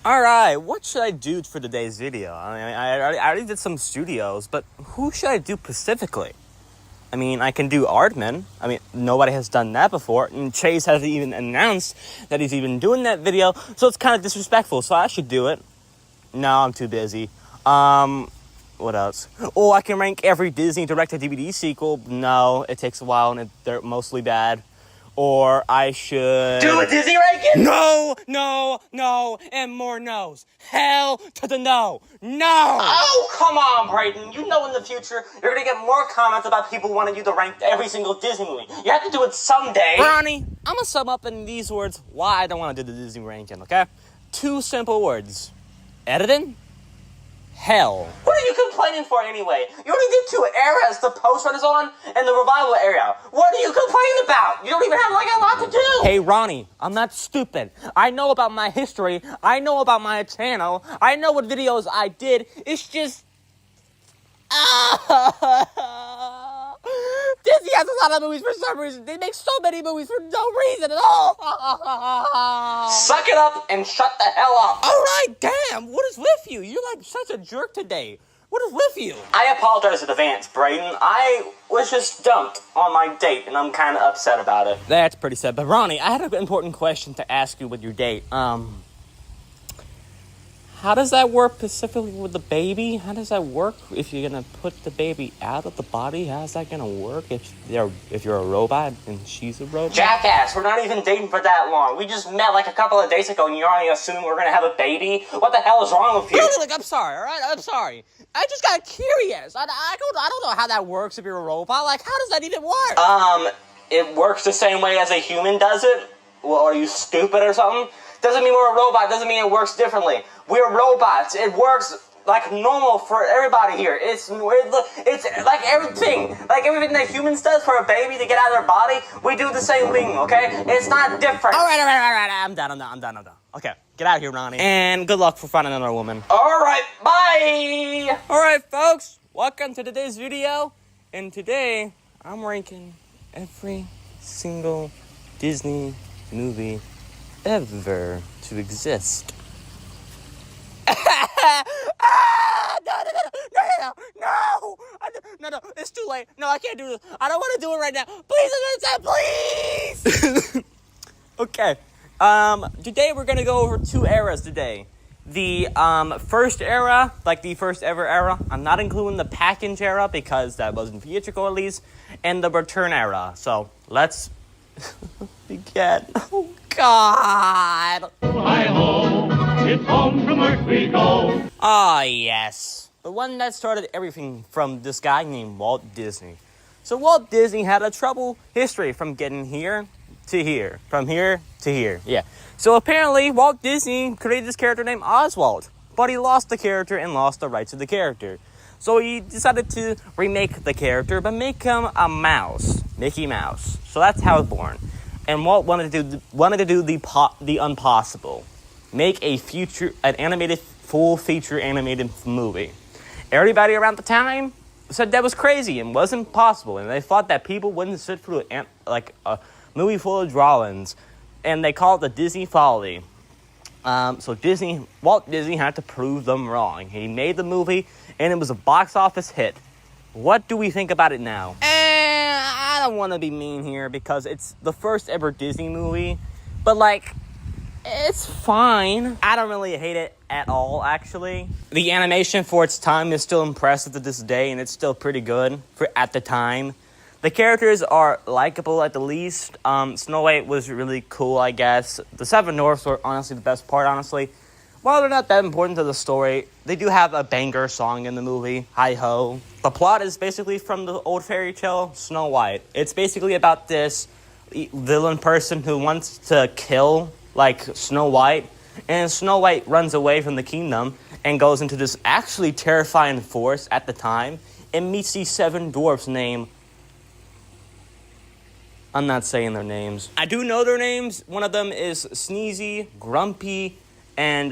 Alright, what should I do for today's video? I already did some studios, but who should I do specifically? I mean, I can do Aardman. I mean, nobody has done that before, and Chase hasn't even announced that he's even doing that video, so it's kind of disrespectful, so I should do it. No, I'm too busy. What else? Oh, I can rank every Disney direct-to-DVD sequel. No, it takes a while, and they're mostly bad. Or I should... do a Disney ranking? No, and more no's. Hell to the no. No! Oh, come on, Brayden. You know in the future, you're gonna get more comments about people wanting you to rank every single Disney movie. You have to do it someday. Ronnie, I'm gonna sum up in these words why I don't want to do the Disney ranking, okay? 2 simple words. Editing? Hell. What are you complaining for anyway? You only did 2 eras, the post-run is on, and the revival area. What are you complaining about? You don't even have, a lot to do. Hey, Ronnie, I'm not stupid. I know about my history. I know about my channel. I know what videos I did. It's just... Disney has a lot of movies for some reason. They make so many movies for no reason at all. Suck it up and shut the hell up. All right, damn. What is with you? You're like such a jerk today. What is with you? I apologize in advance, Brayden. I was just dumped on my date, and I'm kind of upset about it. That's pretty sad. But Ronnie, I had an important question to ask you with your date. How does that work specifically with the baby? How does that work if you're gonna put the baby out of the body? How's that gonna work if you're a robot and she's a robot? Jackass, we're not even dating for that long. We just met a couple of days ago and you're already assuming we're gonna have a baby? What the hell is wrong with you? Look, I'm sorry, alright? I'm sorry. I just got curious. I don't know how that works if you're a robot. How does that even work? It works the same way as a human does it? Well, are you stupid or something? Doesn't mean we're a robot, doesn't mean it works differently. We're robots. It works like normal for everybody here. It's like everything that humans does for a baby to get out of their body, we do the same thing, okay? It's not different. All right. I'm done. Okay, get out of here, Ronnie. And good luck for finding another woman. All right, bye! All right, folks, welcome to today's video. And today, I'm ranking every single Disney movie ever to exist. No, it's too late. No, I can't do this. I don't want to do it right now. Please, please. Okay. Today we're gonna go over 2 eras today. The first era, the first ever era. I'm not including the package era because that wasn't theatrical at least, and the return era. So let's begin. Oh God. Hi-ho, it's home from Earth we go. Ah, yes. The one that started everything from this guy named Walt Disney. So Walt Disney had a trouble history from getting here to here. From here to here. Yeah. So apparently Walt Disney created this character named Oswald. But he lost the character and lost the rights to the character. So he decided to remake the character, but make him a mouse. Mickey Mouse. So that's how it was born. And Walt wanted to do the impossible. Make an animated, full-feature animated movie. Everybody around the time said that was crazy and wasn't possible, and they thought that people wouldn't sit through a movie full of drawings, and they called it the Disney Folly. So Walt Disney had to prove them wrong. He made the movie, and it was a box office hit. What do we think about it now? I don't want to be mean here because it's the first ever Disney movie, but it's fine. I don't really hate it at all, actually. The animation for its time is still impressive to this day, and it's still pretty good at the time. The characters are likable at the least. Snow White was really cool, I guess. The Seven Dwarfs were honestly the best part, honestly. While they're not that important to the story, they do have a banger song in the movie, Hi-Ho. The plot is basically from the old fairy tale, Snow White. It's basically about this villain person who wants to kill Snow White, and Snow White runs away from the kingdom and goes into this actually terrifying forest at the time and meets these 7 dwarfs named... I'm not saying their names. I do know their names. One of them is Sneezy, Grumpy, and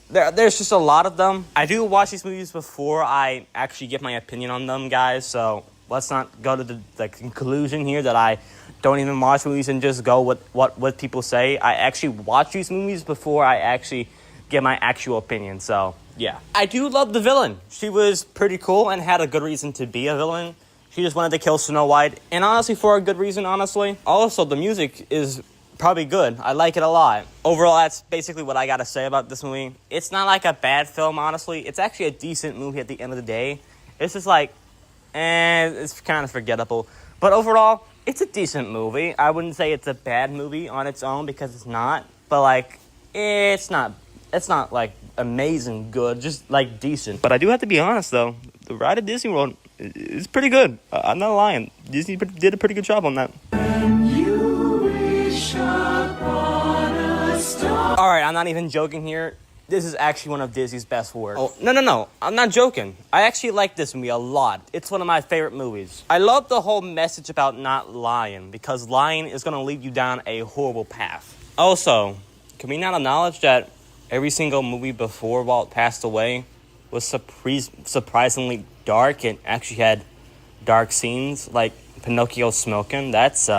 there's just a lot of them. I do watch these movies before I actually give my opinion on them, guys, so let's not go to the conclusion here that I don't even watch movies and just go with what people say. I actually watch these movies before I actually give my actual opinion. So, yeah. I do love the villain. She was pretty cool and had a good reason to be a villain. She just wanted to kill Snow White, and honestly, for a good reason, honestly. Also, the music is probably good. I like it a lot. Overall, that's basically what I gotta say about this movie. It's not like a bad film, honestly. It's actually a decent movie at the end of the day. It's just like, it's kind of forgettable. But overall, it's a decent movie. I wouldn't say it's a bad movie on its own, because it's not. But, like, it's not like, amazing good, just, like, decent. But I do have to be honest, though. The ride at Disney World is pretty good. I'm not lying. Disney did a pretty good job on that. Alright, I'm not even joking here. This is actually one of Disney's best work. Oh, no. I'm not joking. I actually like this movie a lot. It's one of my favorite movies. I love the whole message about not lying, because lying is going to lead you down a horrible path. Also, can we not acknowledge that every single movie before Walt passed away was surprisingly dark and actually had dark scenes, like Pinocchio smoking? That's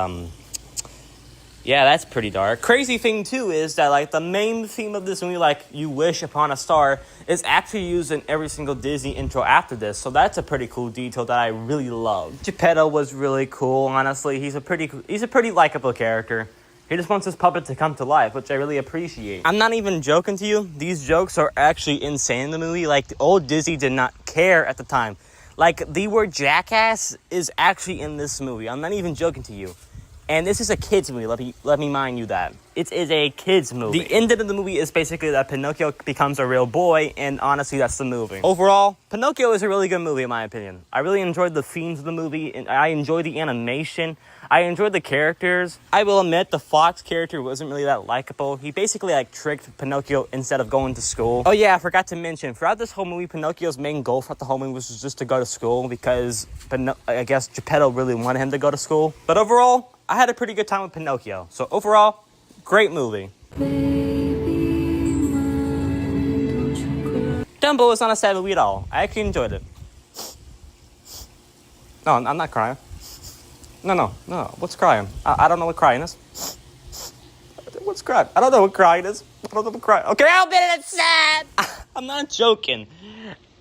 pretty dark. Crazy thing, too, is that, like, the main theme of this movie, like, You Wish Upon a Star, is actually used in every single Disney intro after this, so that's a pretty cool detail that I really love. Geppetto was really cool, honestly. He's a pretty likable character. He just wants his puppet to come to life, which I really appreciate. I'm not even joking to you. These jokes are actually insane in the movie. Like, the old Disney did not care at the time. Like, the word jackass is actually in this movie. I'm not even joking to you. And this is a kid's movie, let me mind you that. It is a kid's movie. The end of the movie is basically that Pinocchio becomes a real boy, and honestly, that's the movie. Overall, Pinocchio is a really good movie, in my opinion. I really enjoyed the themes of the movie, and I enjoyed the animation. I enjoyed the characters. I will admit, the Fox character wasn't really that likable. He basically, like, tricked Pinocchio instead of going to school. Oh yeah, I forgot to mention, throughout this whole movie, Pinocchio's main goal throughout the whole movie was just to go to school, because I guess Geppetto really wanted him to go to school. But overall, I had a pretty good time with Pinocchio. So overall, great movie. Dumbo is not a sad movie at all. I actually enjoyed it. No, I'm not crying. No. What's crying? I don't know what crying is. What's crying? I don't know what crying is. I don't know what crying. Okay, I'll admit it's sad. I'm not joking.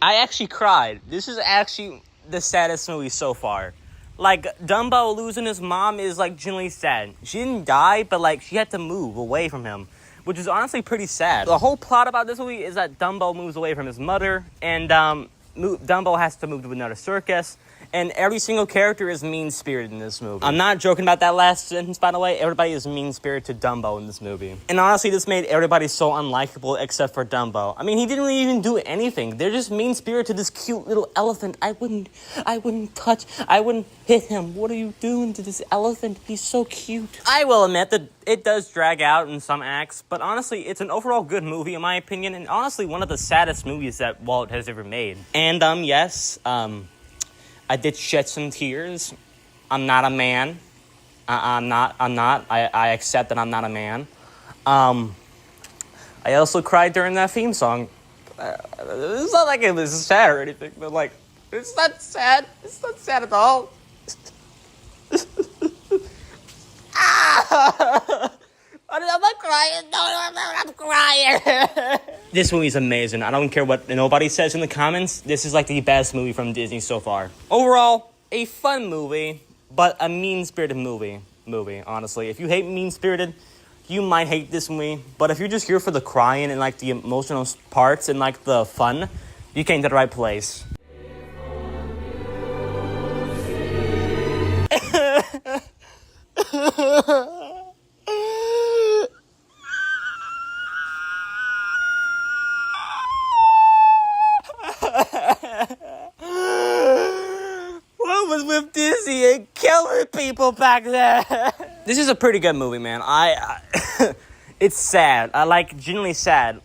I actually cried. This is actually the saddest movie so far. Like, Dumbo losing his mom is, like, genuinely sad. She didn't die, but, like, she had to move away from him, which is honestly pretty sad. The whole plot about this movie is that Dumbo moves away from his mother, and Dumbo has to move to another circus, and every single character is mean-spirited in this movie. I'm not joking about that last sentence, by the way. Everybody is mean-spirited to Dumbo in this movie. And honestly, this made everybody so unlikable except for Dumbo. I mean, he didn't really even do anything. They're just mean-spirited to this cute little elephant. I wouldn't hit him. What are you doing to this elephant? He's so cute. I will admit that it does drag out in some acts, but honestly, it's an overall good movie in my opinion, and honestly, one of the saddest movies that Walt has ever made. And, yes, I did shed some tears. I'm not a man. I'm not. I accept that I'm not a man. I also cried during that theme song. It's not like it was sad or anything, but, like, it's not sad. It's not sad at all. I'm not crying. No, I'm crying. This movie's amazing. I don't care what nobody says in the comments. This is like the best movie from Disney so far. Overall, a fun movie, but a mean-spirited movie, honestly. If you hate mean-spirited, you might hate this movie. But if you're just here for the crying and, like, the emotional parts and, like, the fun, you came to the right place. What was with Disney and killing people back then? This is a pretty good movie, man. It's sad. Genuinely sad.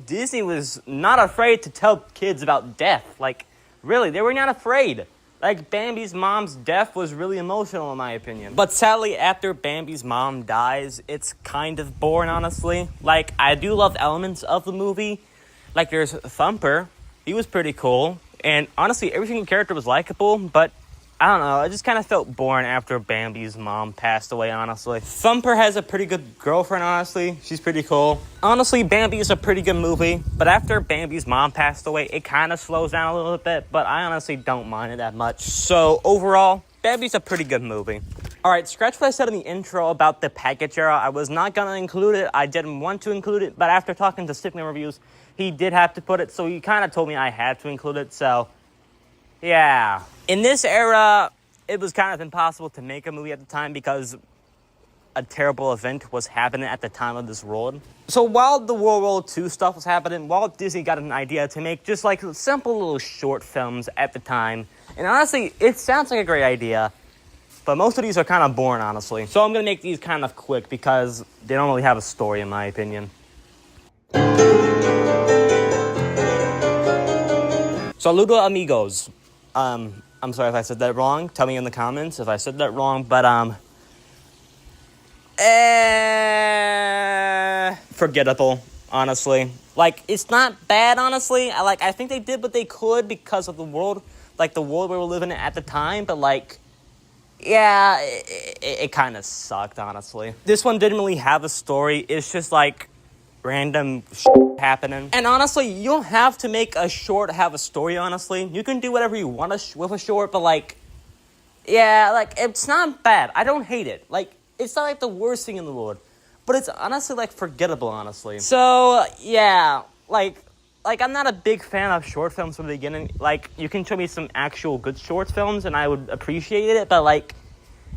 Disney was not afraid to tell kids about death. Like, really, they were not afraid. Like, Bambi's mom's death was really emotional, in my opinion. But sadly, after Bambi's mom dies, it's kind of boring, honestly. Like, I do love elements of the movie. Like, there's Thumper. He was pretty cool. And honestly, every single character was likable, but I don't know, it just kind of felt boring after Bambi's mom passed away, honestly. Thumper has a pretty good girlfriend, honestly. She's pretty cool. Honestly, Bambi is a pretty good movie, but after Bambi's mom passed away, it kind of slows down a little bit, but I honestly don't mind it that much. So overall, Bambi's a pretty good movie. Alright, scratch what I said in the intro about the package era. I was not going to include it. I didn't want to include it, but after talking to Stickman Reviews, he did have to put it, so he kind of told me I had to include it, so yeah. In this era, it was kind of impossible to make a movie at the time because a terrible event was happening at the time of this world. So while the World War II stuff was happening, Walt Disney got an idea to make just like simple little short films at the time. And honestly, it sounds like a great idea, but most of these are kind of boring, honestly. So I'm going to make these kind of quick because they don't really have a story, in my opinion. Saludos Amigos. I'm sorry if I said that wrong. Tell me in the comments if I said that wrong. But, forgettable, honestly. Like, it's not bad, honestly. I think they did what they could because of the world, like, the world we were living in at the time. But, like, yeah, it kind of sucked, honestly. This one didn't really have a story. It's just, like, random happening. And honestly, you don't have to make a short have a story, honestly. You can do whatever you want with a short, but like, yeah, like, it's not bad. I don't hate it. Like, it's not like the worst thing in the world, but it's honestly like forgettable, honestly. So, yeah, like I'm not a big fan of short films from the beginning. Like, you can show me some actual good short films and I would appreciate it, but like,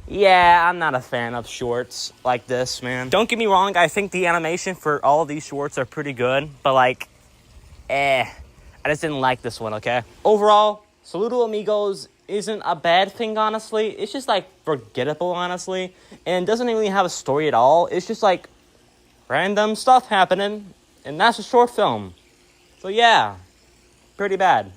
yeah, I'm not a fan of shorts like this, man. Don't get me wrong, I think the animation for all of these shorts are pretty good, but like, I just didn't like this one, okay? Overall, Saludos Amigos isn't a bad thing, honestly. It's just like forgettable, honestly, and doesn't really have a story at all. It's just like random stuff happening, and that's a short film. So yeah, pretty bad.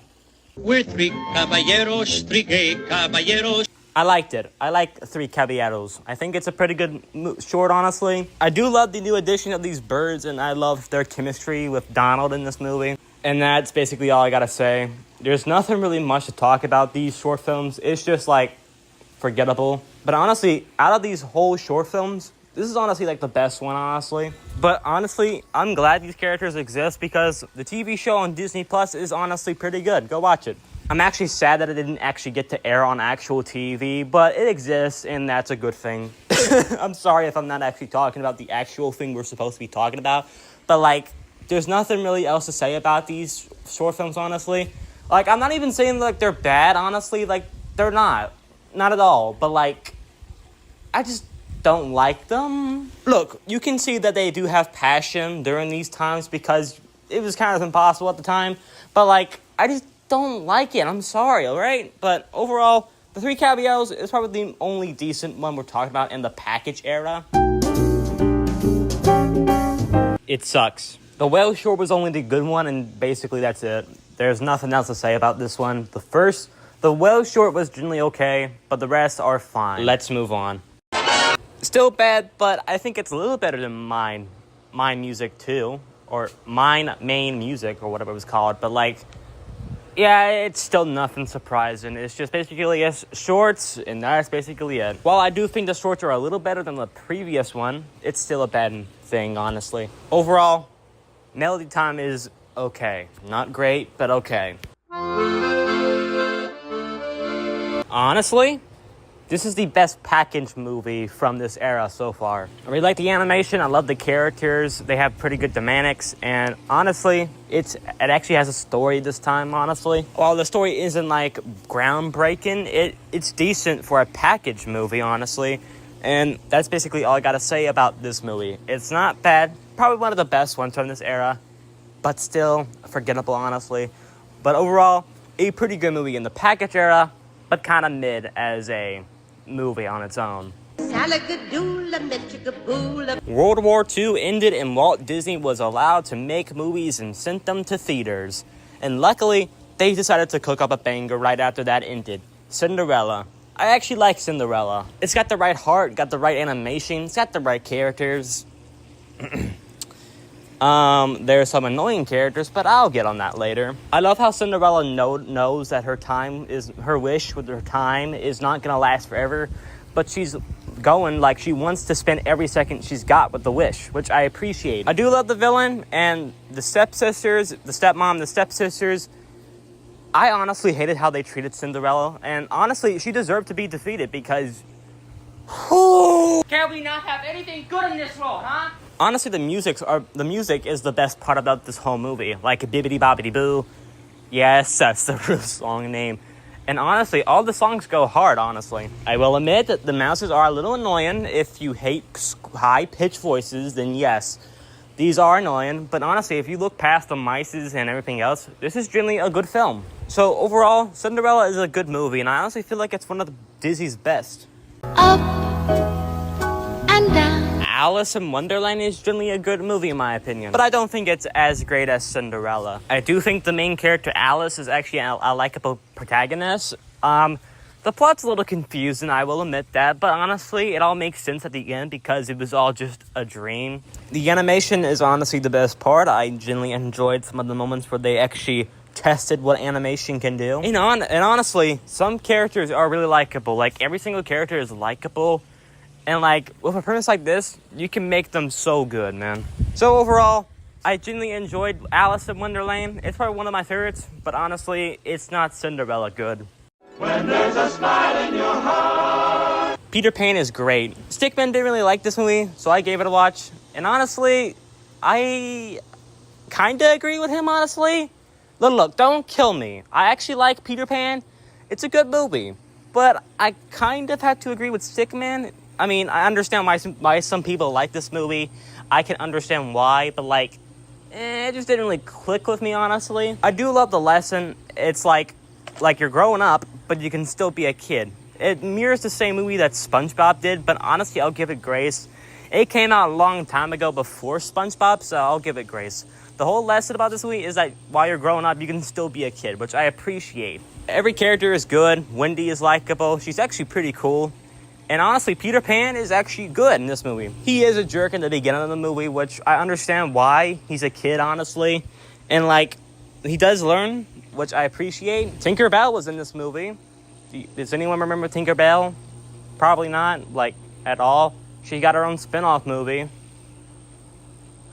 We're three caballeros, three gay caballeros. I liked it. I like Three Caballeros. I think it's a pretty good short, honestly. I do love the new addition of these birds, and I love their chemistry with Donald in this movie. And that's basically all I gotta say. There's nothing really much to talk about these short films. It's just, like, forgettable. But honestly, out of these whole short films, this is honestly, like, the best one, honestly. But honestly, I'm glad these characters exist because the TV show on Disney Plus is honestly pretty good. Go watch it. I'm actually sad that it didn't actually get to air on actual TV, but it exists, and that's a good thing. I'm sorry if I'm not actually talking about the actual thing we're supposed to be talking about, but, like, there's nothing really else to say about these short films, honestly. Like, I'm not even saying, like, they're bad, honestly. Like, they're not. Not at all. But, like, I just don't like them. Look, you can see that they do have passion during these times because it was kind of impossible at the time, but, like, I just don't like it. I'm sorry, alright? But overall, the Three Caballeros is probably the only decent one we're talking about in the package era. It sucks. The Whale Short was only the good one, and basically that's it. There's nothing else to say about this one. The Whale Short was generally okay, but the rest are fine. Let's move on. Still bad, but I think it's a little better than Mine Music 2, or Mine Main Music, or whatever it was called, but like, yeah, it's still nothing surprising. It's just basically shorts, and that's basically it. While I do think the shorts are a little better than the previous one, it's still a bad thing, honestly. Overall, Melody Time is okay. Not great, but okay. Honestly, this is the best packaged movie from this era so far. I really like the animation. I love the characters. They have pretty good dynamics. And honestly, it actually has a story this time, honestly. While the story isn't, like, groundbreaking, it's decent for a packaged movie, honestly. And that's basically all I gotta say about this movie. It's not bad. Probably one of the best ones from this era. But still forgettable, honestly. But overall, a pretty good movie in the package era, but kind of mid as a movie on its own. World War II ended and Walt Disney was allowed to make movies and sent them to theaters. And luckily, they decided to cook up a banger right after that ended. Cinderella. I actually like Cinderella. It's got the right heart, got the right animation, it's got the right characters. There's some annoying characters, but I'll get on that later. I love how Cinderella knows that her wish with her time is not gonna last forever, but she's going like she wants to spend every second she's got with the wish, which I appreciate. I do love the villain and the stepsisters, the stepmom, the stepsisters. I honestly hated how they treated Cinderella, and honestly, she deserved to be defeated because... Can we not have anything good in this world, huh? Honestly, the music is the best part about this whole movie. Like Bibbidi Bobbidi Boo. Yes, that's the real song name. And honestly, all the songs go hard, honestly. I will admit that the mouses are a little annoying. If you hate high-pitched voices, then yes, these are annoying. But honestly, if you look past the mices and everything else, this is generally a good film. So overall, Cinderella is a good movie, and I honestly feel like it's one of Disney's best. Up and down. Alice in Wonderland is generally a good movie in my opinion, but I don't think it's as great as Cinderella. I do think the main character Alice is actually a likable protagonist. The plot's a little confusing, I will admit that, but honestly, it all makes sense at the end because it was all just a dream. The animation is honestly the best part. I genuinely enjoyed some of the moments where they actually tested what animation can do. And honestly, some characters are really likable. Like, every single character is likable. And, like, with a premise like this, you can make them so good, man. So, overall, I genuinely enjoyed Alice in Wonderland. It's probably one of my favorites, but honestly, it's not Cinderella good. When there's a smile in your heart. Peter Pan is great. Stickman didn't really like this movie, so I gave it a watch. And honestly, I kind of agree with him, honestly. Look, don't kill me. I actually like Peter Pan. It's a good movie. But I kind of had to agree with Stickman. I mean, I understand why some people like this movie. I can understand why, but like, it just didn't really click with me, honestly. I do love the lesson. It's like you're growing up, but you can still be a kid. It mirrors the same movie that SpongeBob did, but honestly, I'll give it grace. It came out a long time ago before SpongeBob, so I'll give it grace. The whole lesson about this movie is that while you're growing up, you can still be a kid, which I appreciate. Every character is good. Wendy is likable. She's actually pretty cool. And honestly, Peter Pan is actually good in this movie. He is a jerk in the beginning of the movie, which I understand why. He's a kid, honestly. And, like, he does learn, which I appreciate. Tinkerbell was in this movie. Does anyone remember Tinkerbell? Probably not, like, at all. She got her own spin-off movie.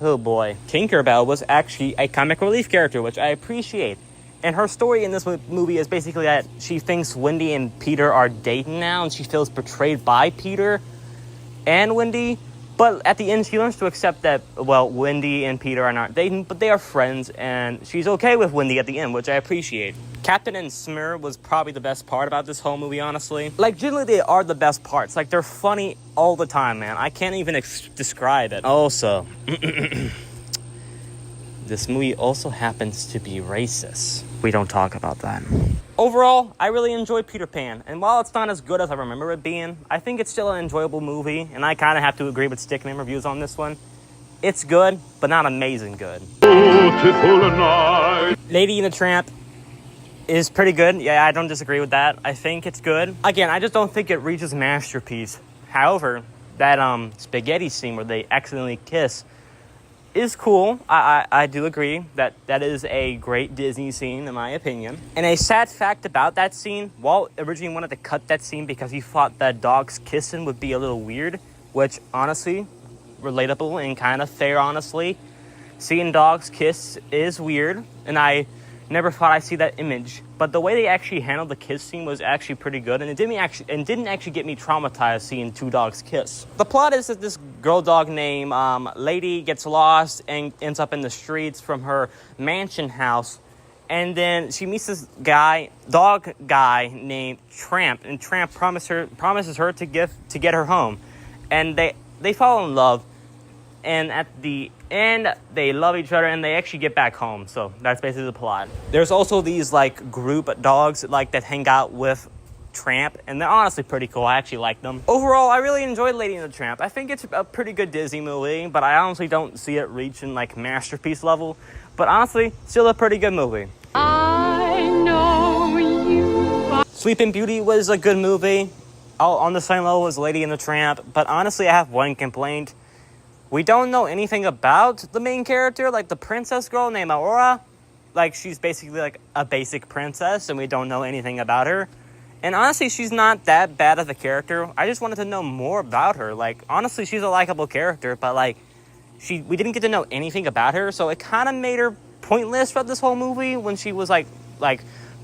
Oh, boy. Tinkerbell was actually a comic relief character, which I appreciate. And her story in this movie is basically that she thinks Wendy and Peter are dating now, and she feels betrayed by Peter and Wendy. But at the end, she learns to accept that, well, Wendy and Peter are not dating, but they are friends, and she's okay with Wendy at the end, which I appreciate. Captain and Smear was probably the best part about this whole movie, honestly. Like, generally, they are the best parts. Like, they're funny all the time, man. I can't even describe it. Also, this movie also happens to be racist. We don't talk about that. Overall, I really enjoyed Peter Pan, and while it's not as good as I remember it being, I think it's still an enjoyable movie, and I kind of have to agree with Stickman reviews on this one. It's good, but not amazing good. Beautiful night. Lady and the Tramp is pretty good. Yeah, I don't disagree with that. I think it's good. Again, I just don't think it reaches masterpiece. However, that spaghetti scene where they accidentally kiss is cool. I do agree that is a great Disney scene, in my opinion. And a sad fact about that scene, Walt originally wanted to cut that scene because he thought that dogs kissing would be a little weird, which honestly, relatable and kind of fair, honestly. Seeing dogs kiss is weird, and I never thought I'd see that image. But the way they actually handled the kiss scene was actually pretty good, and it didn't actually get me traumatized seeing two dogs kiss. The plot is that this girl dog named Lady gets lost and ends up in the streets from her mansion house, and then she meets this dog guy named Tramp, and Tramp promises her to get her home, and they fall in love. And at the end, they love each other, and they actually get back home. So that's basically the plot. There's also these like group dogs like that hang out with Tramp, and they're honestly pretty cool. I actually like them. Overall, I really enjoyed Lady and the Tramp. I think it's a pretty good Disney movie, but I honestly don't see it reaching like masterpiece level. But honestly, still a pretty good movie. I know you. Sleeping Beauty was a good movie. On the same level as Lady and the Tramp. But honestly, I have one complaint. We don't know anything about the main character, like the princess girl named Aurora. Like, she's basically like a basic princess, and we don't know anything about her. And honestly, she's not that bad of a character. I just wanted to know more about her. Like, honestly, she's a likable character, but like, we didn't get to know anything about her, so it kind of made her pointless throughout this whole movie when she was like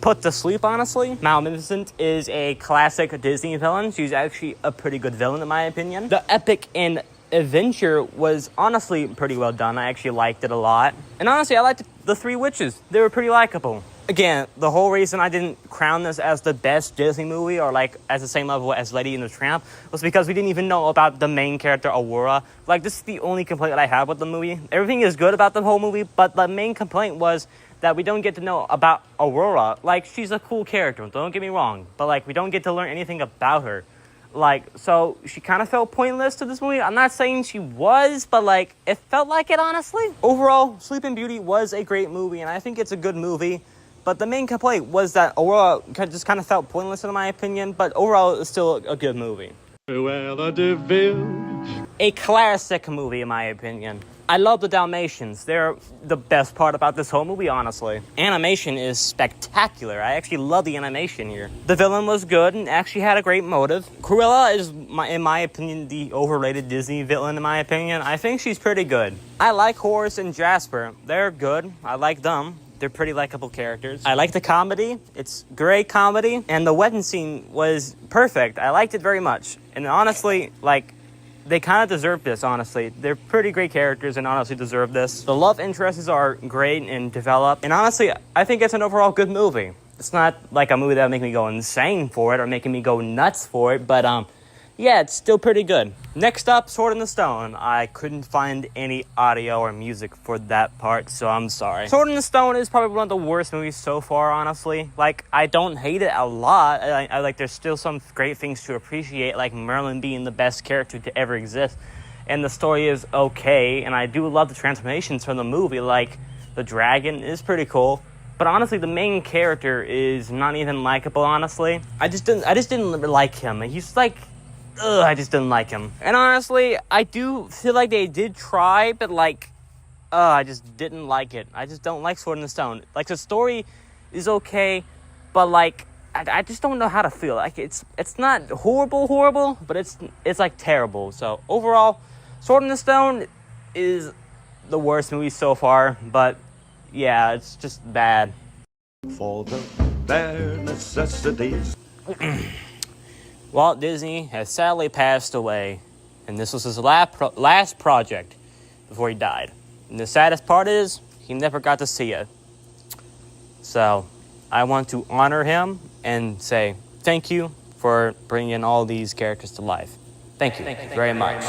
put to sleep, honestly. Maleficent is a classic Disney villain. She's actually a pretty good villain, in my opinion. The epic and adventure was honestly pretty well done. I actually liked it a lot. And honestly, I liked the three witches. They were pretty likable. Again, the whole reason I didn't crown this as the best Disney movie or like as the same level as Lady and the Tramp was because we didn't even know about the main character, Aurora. Like, this is the only complaint that I have with the movie. Everything is good about the whole movie, but the main complaint was that we don't get to know about Aurora. Like, she's a cool character, don't get me wrong, but like, we don't get to learn anything about her. Like, so she kind of felt pointless to this movie. I'm not saying she was, but like, it felt like it, honestly. Overall, Sleeping Beauty was a great movie, and I think it's a good movie. But the main complaint was that Aurora just kind of felt pointless, in my opinion. But overall, it's still a good movie. Cruella de Vil. A classic movie, in my opinion. I love the Dalmatians. They're the best part about this whole movie, honestly. Animation is spectacular. I actually love the animation here. The villain was good and actually had a great motive. Cruella is, in my opinion, the overrated Disney villain, in my opinion. I think she's pretty good. I like Horace and Jasper. They're good. I like them. They're pretty likable characters. I like the comedy. It's great comedy. And the wedding scene was perfect. I liked it very much. And honestly, like, they kind of deserve this, honestly. They're pretty great characters and honestly deserve this. The love interests are great and developed. And honestly, I think it's an overall good movie. It's not like a movie that'll make me go insane for it or making me go nuts for it, but yeah, it's still pretty good. Next up, Sword in the Stone. I couldn't find any audio or music for that part, so I'm sorry. Sword in the Stone is probably one of the worst movies so far, honestly. Like, I don't hate it a lot. I like, there's still some great things to appreciate, like Merlin being the best character to ever exist. And the story is okay, and I do love the transformations from the movie. Like, the dragon is pretty cool. But honestly, the main character is not even likable, honestly. I just didn't like him. He's like, I just didn't like him. And honestly, I do feel like they did try, but like, I just didn't like it. I just don't like Sword in the Stone. Like, the story is okay, but like, I just don't know how to feel. Like, it's not horrible, but it's like terrible. So overall, Sword in the Stone is the worst movie so far, but yeah, it's just bad. For the bare necessities. Walt Disney has sadly passed away, and this was his last project before he died. And the saddest part is, he never got to see it. So, I want to honor him and say thank you for bringing all these characters to life. Thank you very much.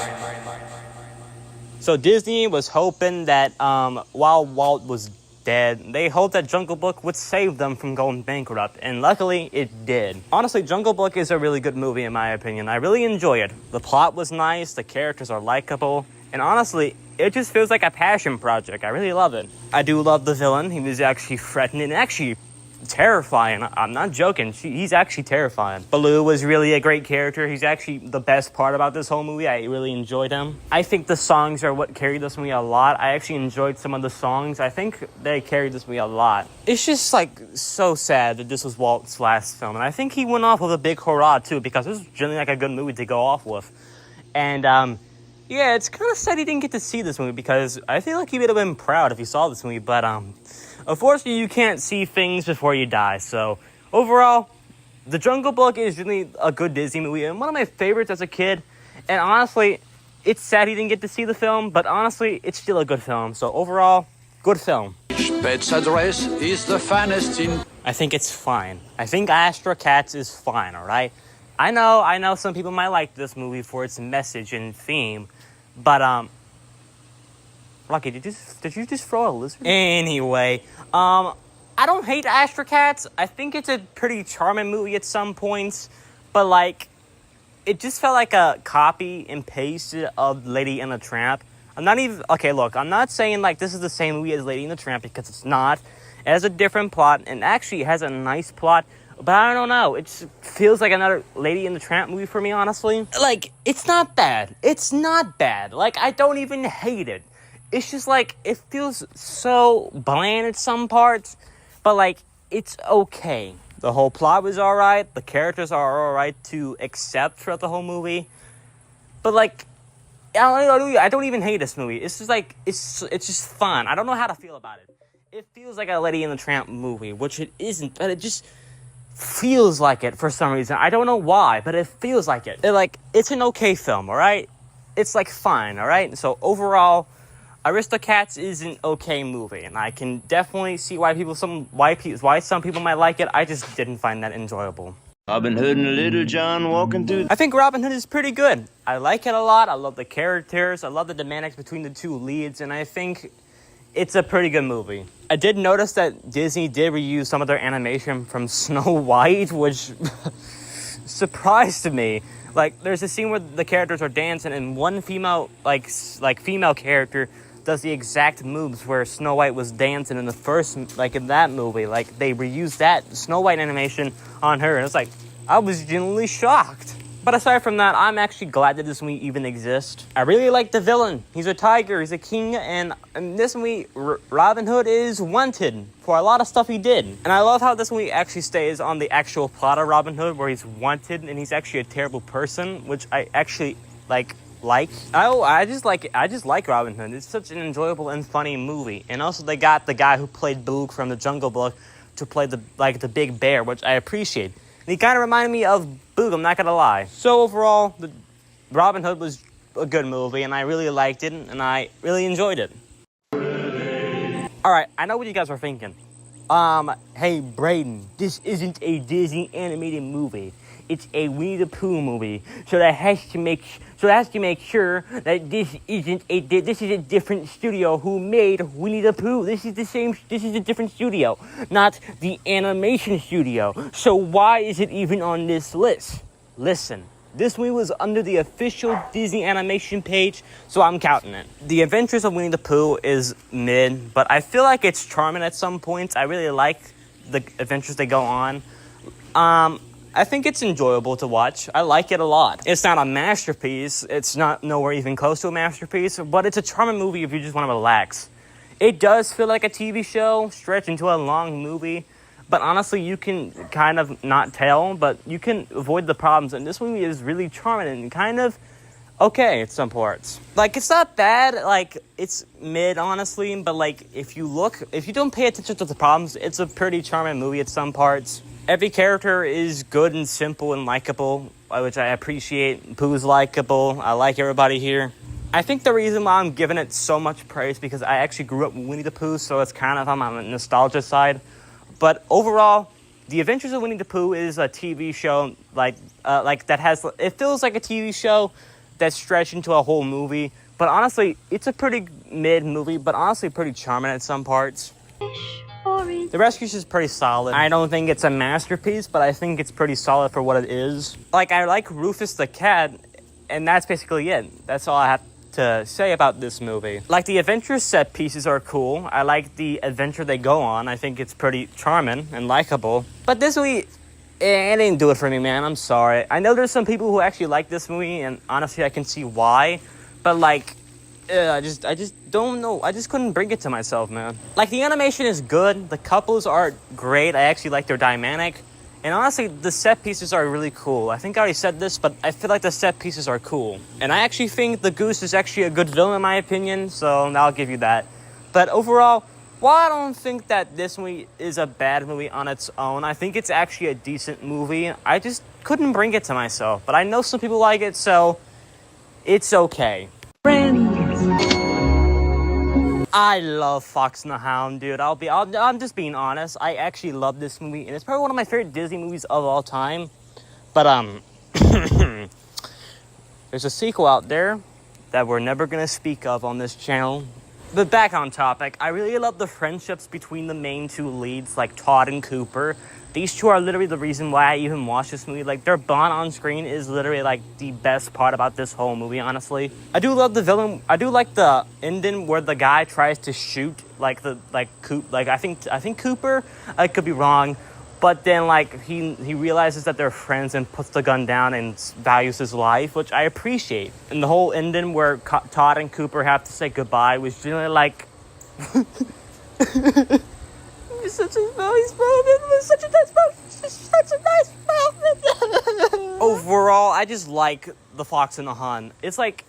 So Disney was hoping that while Walt was dead, they hoped that Jungle Book would save them from going bankrupt, and luckily it did. Honestly, Jungle Book is a really good movie in my opinion. I really enjoy it. The plot was nice, the characters are likable, and honestly, it just feels like a passion project. I really love it. I do love the villain. He was actually threatening and actually terrifying. I'm not joking. He's actually terrifying. Baloo was really a great character. He's actually the best part about this whole movie. I really enjoyed him. I think the songs are what carried this movie a lot. I actually enjoyed some of the songs. I think they carried this movie a lot. It's just like so sad that this was Walt's last film. And I think he went off with a big hurrah too, because this was generally like a good movie to go off with. And yeah, it's kind of sad he didn't get to see this movie, because I feel like he would have been proud if he saw this movie. But unfortunately, you can't see things before you die. So, overall, The Jungle Book is really a good Disney movie and one of my favorites as a kid. And honestly, it's sad he didn't get to see the film, but honestly, it's still a good film. So, overall, good film. Pet's address is the finest in... I think it's fine. I think Aristocrat is fine, alright? I know some people might like this movie for its message and theme, but, Rocky, did you just throw a lizard? Anyway, I don't hate Aristocats. I think it's a pretty charming movie at some points, but like, it just felt like a copy and paste of Lady and the Tramp. I'm not saying like this is the same movie as Lady and the Tramp, because it's not. It has a different plot, and actually it has a nice plot But I don't know. It just feels like another Lady and the Tramp movie for me, honestly. Like, it's not bad. It's not bad. Like, I don't even hate it. It's just like, it feels so bland at some parts. But, like, it's okay. The whole plot was alright. The characters are alright to accept throughout the whole movie. But, like, I don't even hate this movie. It's just like, it's just fun. I don't know how to feel about it. It feels like a Lady and the Tramp movie, which it isn't, but it just feels like it for some reason. I don't know why, but it feels like it. It's an okay film, alright? It's, like, fine, alright? So, overall, Aristocrats is an okay movie, and I can definitely see why some people might like it. I just didn't find that enjoyable. Robin Hood and Little John walking through. I think Robin Hood is pretty good. I like it a lot. I love the characters. I love the dynamics between the two leads, and I think it's a pretty good movie. I did notice that Disney did reuse some of their animation from Snow White, which surprised me. Like, there's a scene where the characters are dancing, and one female, like female character does the exact moves where Snow White was dancing in the first, like, in that movie. Like, they reused that Snow White animation on her, and it's like, I was genuinely shocked. But aside from that, I'm actually glad that this movie even exists. I really like the villain. He's a tiger, he's a king, and in this movie, Robin Hood is wanted for a lot of stuff he did. And I love how this movie actually stays on the actual plot of Robin Hood, where he's wanted, and he's actually a terrible person, which I actually, like. I just like Robin Hood. It's such an enjoyable and funny movie. And also they got the guy who played Boog from the Jungle Book to play the big bear, which I appreciate. And he kind of reminded me of Boog, I'm not gonna lie. So overall, Robin Hood was a good movie, and I really liked it, and I really enjoyed it. Alright, I know what you guys are thinking. Hey Braden, this isn't a Disney animated movie. It's a Winnie the Pooh movie, so that has to make sure that this is a different studio who made Winnie the Pooh. This is a different studio, not the animation studio. So why is it even on this list? Listen, this movie was under the official Disney animation page, so I'm counting it. The Adventures of Winnie the Pooh is mid, but I feel like it's charming at some points. I really like the adventures they go on. I think it's enjoyable to watch. I like it a lot. It's not a masterpiece. It's not nowhere even close to a masterpiece, but it's a charming movie if you just want to relax. It does feel like a TV show stretched into a long movie, but honestly, you can kind of not tell, but you can avoid the problems, and this movie is really charming and kind of okay at some parts. Like, it's not bad, like, it's mid, honestly, but, like, if you don't pay attention to the problems, it's a pretty charming movie at some parts. Every character is good and simple and likable, which I appreciate. Pooh's likable. I like everybody here. I think the reason why I'm giving it so much praise because I actually grew up with Winnie the Pooh, so it's kind of on my nostalgia side. But overall, The Adventures of Winnie the Pooh is a TV show it feels like a TV show that's stretched into a whole movie. But honestly, it's a pretty mid movie, but honestly pretty charming at some parts. The Rescuers is pretty solid. I don't think it's a masterpiece, but I think it's pretty solid for what it is. Like, I like Rufus the cat, and that's basically it. That's all I have to say about this movie. Like, the adventure set pieces are cool. I like the adventure they go on. I think it's pretty charming and likable. But this movie, it didn't do it for me, man. I'm sorry. I know there's some people who actually like this movie, and honestly, I can see why. But, like, I just don't know. I just couldn't bring it to myself, man. Like, the animation is good. The couples are great. I actually like their dynamic. And honestly, the set pieces are really cool. I think I already said this, but I feel like the set pieces are cool. And I actually think the Goose is actually a good villain in my opinion, so I'll give you that. But overall, while I don't think that this movie is a bad movie on its own, I think it's actually a decent movie. I just couldn't bring it to myself. But I know some people like it, so it's okay. I love Fox and the Hound, dude. I'm just being honest. I actually love this movie, and it's probably one of my favorite Disney movies of all time. But there's a sequel out there that we're never gonna speak of on this channel. But back on topic, I really love the friendships between the main two leads, like Todd and Cooper. These two are literally the reason why I even watched this movie. Like, their bond on screen is literally, like, the best part about this whole movie, honestly. I do love the villain. I do like the ending where the guy tries to shoot, I think Cooper, I could be wrong, But then, like, he realizes that they're friends and puts the gun down and values his life, which I appreciate. And the whole ending where Todd and Cooper have to say goodbye was generally like... It's such a nice moment. It was such a nice moment. Such a nice moment. Overall, I just like The Fox and the Hun. It's like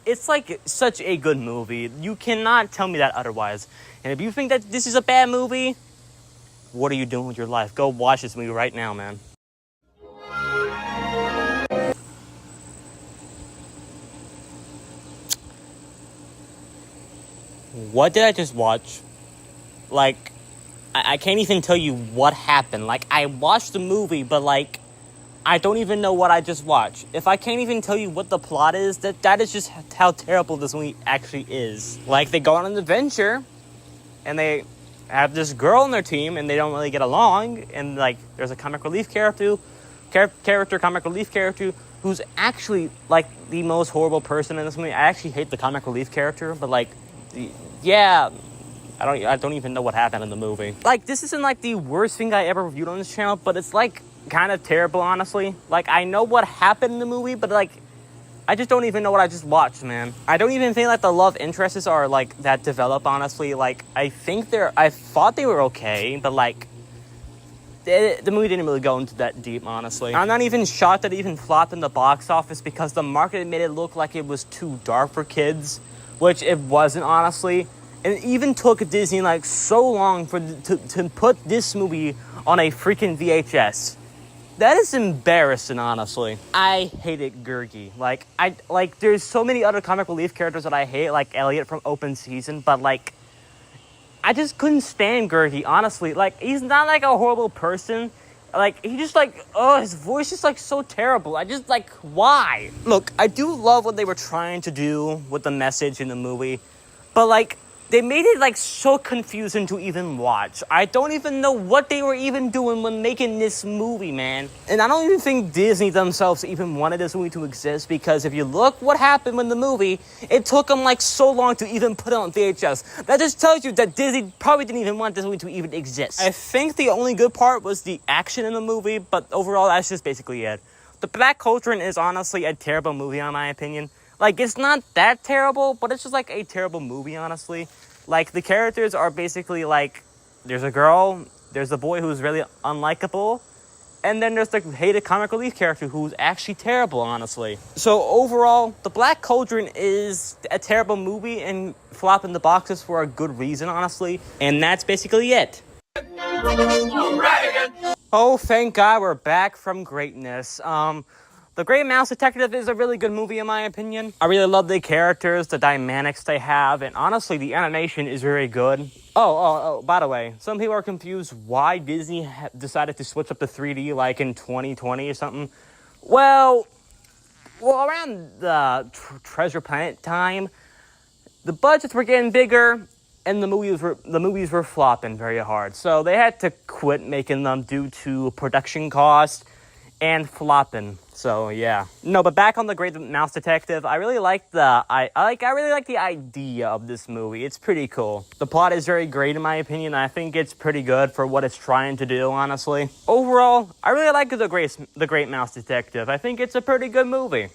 such a good movie. You cannot tell me that otherwise. And if you think that this is a bad movie... What are you doing with your life? Go watch this movie right now, man. What did I just watch? Like, I can't even tell you what happened. Like, I watched the movie, but, like, I don't even know what I just watched. If I can't even tell you what the plot is, that is just how terrible this movie actually is. Like, they go on an adventure, and they... have this girl on their team, and they don't really get along, and, like, there's a comic relief character who's actually, like, the most horrible person in this movie. I actually hate the comic relief character, but, like, yeah, I don't even know what happened in the movie. Like, this isn't, like, the worst thing I ever reviewed on this channel, but it's, like, kind of terrible, honestly. Like, I know what happened in the movie, but, like, I just don't even know what I just watched, man. I don't even think, like, the love interests are, like, that developed, honestly. Like, I thought they were okay, but, like, the movie didn't really go into that deep, honestly. I'm not even shocked that it even flopped in the box office because the market made it look like it was too dark for kids, which it wasn't, honestly. And it even took Disney, like, so long to put this movie on a freaking VHS. That is embarrassing, honestly. I hated Gurgi. Like, there's so many other comic relief characters that I hate, like Elliot from Open Season, but, like, I just couldn't stand Gurgi, honestly. Like, he's not, like, a horrible person. Like, he just, like, his voice is, like, so terrible. I just, like, why? Look, I do love what they were trying to do with the message in the movie, but, like, they made it, like, so confusing to even watch. I don't even know what they were even doing when making this movie, man. And I don't even think Disney themselves even wanted this movie to exist, because if you look what happened in the movie, it took them, like, so long to even put it on VHS. That just tells you that Disney probably didn't even want this movie to even exist. I think the only good part was the action in the movie, but overall, that's just basically it. The Black Cauldron is honestly a terrible movie, in my opinion. Like, it's not that terrible, but it's just, like, a terrible movie, honestly. Like, the characters are basically, like, there's a girl, there's a boy who's really unlikable, and then there's the hated comic relief character who's actually terrible, honestly. So, overall, The Black Cauldron is a terrible movie and flopped in the boxes for a good reason, honestly. And that's basically it. Oh, thank God we're back from greatness. The Great Mouse Detective is a really good movie, in my opinion. I really love the characters, the dynamics they have, and honestly, the animation is very good. Oh, by the way, some people are confused why Disney decided to switch up to 3D, like, in 2020 or something. Well, around the Treasure Planet time, the budgets were getting bigger, and the movies were flopping very hard. So they had to quit making them due to production costs and flopping. So yeah. No, but back on the Great Mouse Detective, I really like the idea of this movie. It's pretty cool. The plot is very great in my opinion. I think it's pretty good for what it's trying to do, honestly. Overall, I really like the Great Mouse Detective. I think it's a pretty good movie.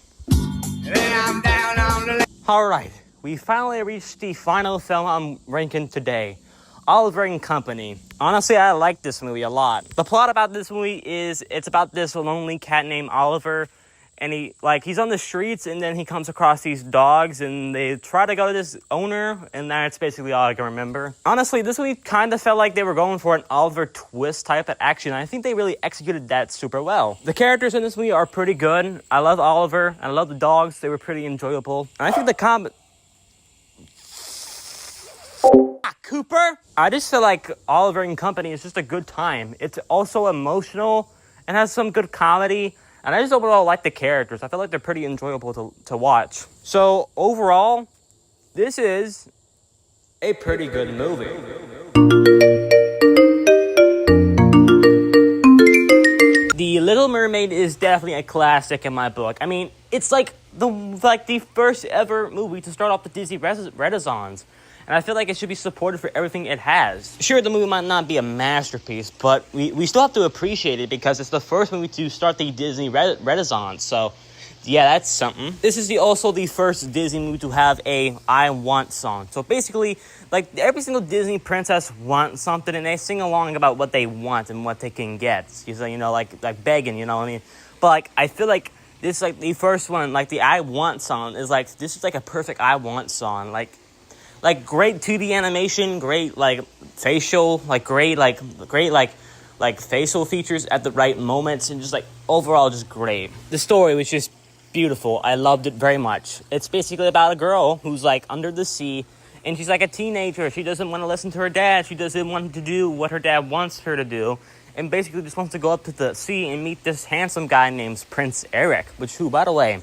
Alright, we finally reached the final film I'm ranking today. Oliver and Company. Honestly, I like this movie a lot. The plot about this movie is, it's about this lonely cat named Oliver, and he's on the streets, and then he comes across these dogs, and they try to go to this owner, and that's basically all I can remember. Honestly, this movie kind of felt like they were going for an Oliver Twist type of action. I think they really executed that super well. The characters in this movie are pretty good. I love Oliver. I love the dogs. They were pretty enjoyable. And I think the Cooper! I just feel like Oliver and Company is just a good time. It's also emotional and has some good comedy. And I just overall like the characters. I feel like they're pretty enjoyable to watch. So overall, this is a pretty good movie. The Little Mermaid is definitely a classic in my book. I mean, it's like the first ever movie to start off the Disney Renaissance. And I feel like it should be supported for everything it has. Sure, the movie might not be a masterpiece, but we still have to appreciate it because it's the first movie to start the Disney Renaissance. So, yeah, that's something. This is also the first Disney movie to have a I Want song. So basically, like, every single Disney princess wants something, and they sing along about what they want and what they can get. You know, like begging, you know what I mean? But, like, I feel like this, like, the first one, like, the I Want song is, like, this is, like, a perfect I Want song. Like, great 2D animation, great, like, facial, like, great facial features at the right moments, and just, like, overall, just great. The story was just beautiful. I loved it very much. It's basically about a girl who's, like, under the sea, and she's, like, a teenager. She doesn't want to listen to her dad. She doesn't want to do what her dad wants her to do, and basically just wants to go up to the sea and meet this handsome guy named Prince Eric, who, by the way,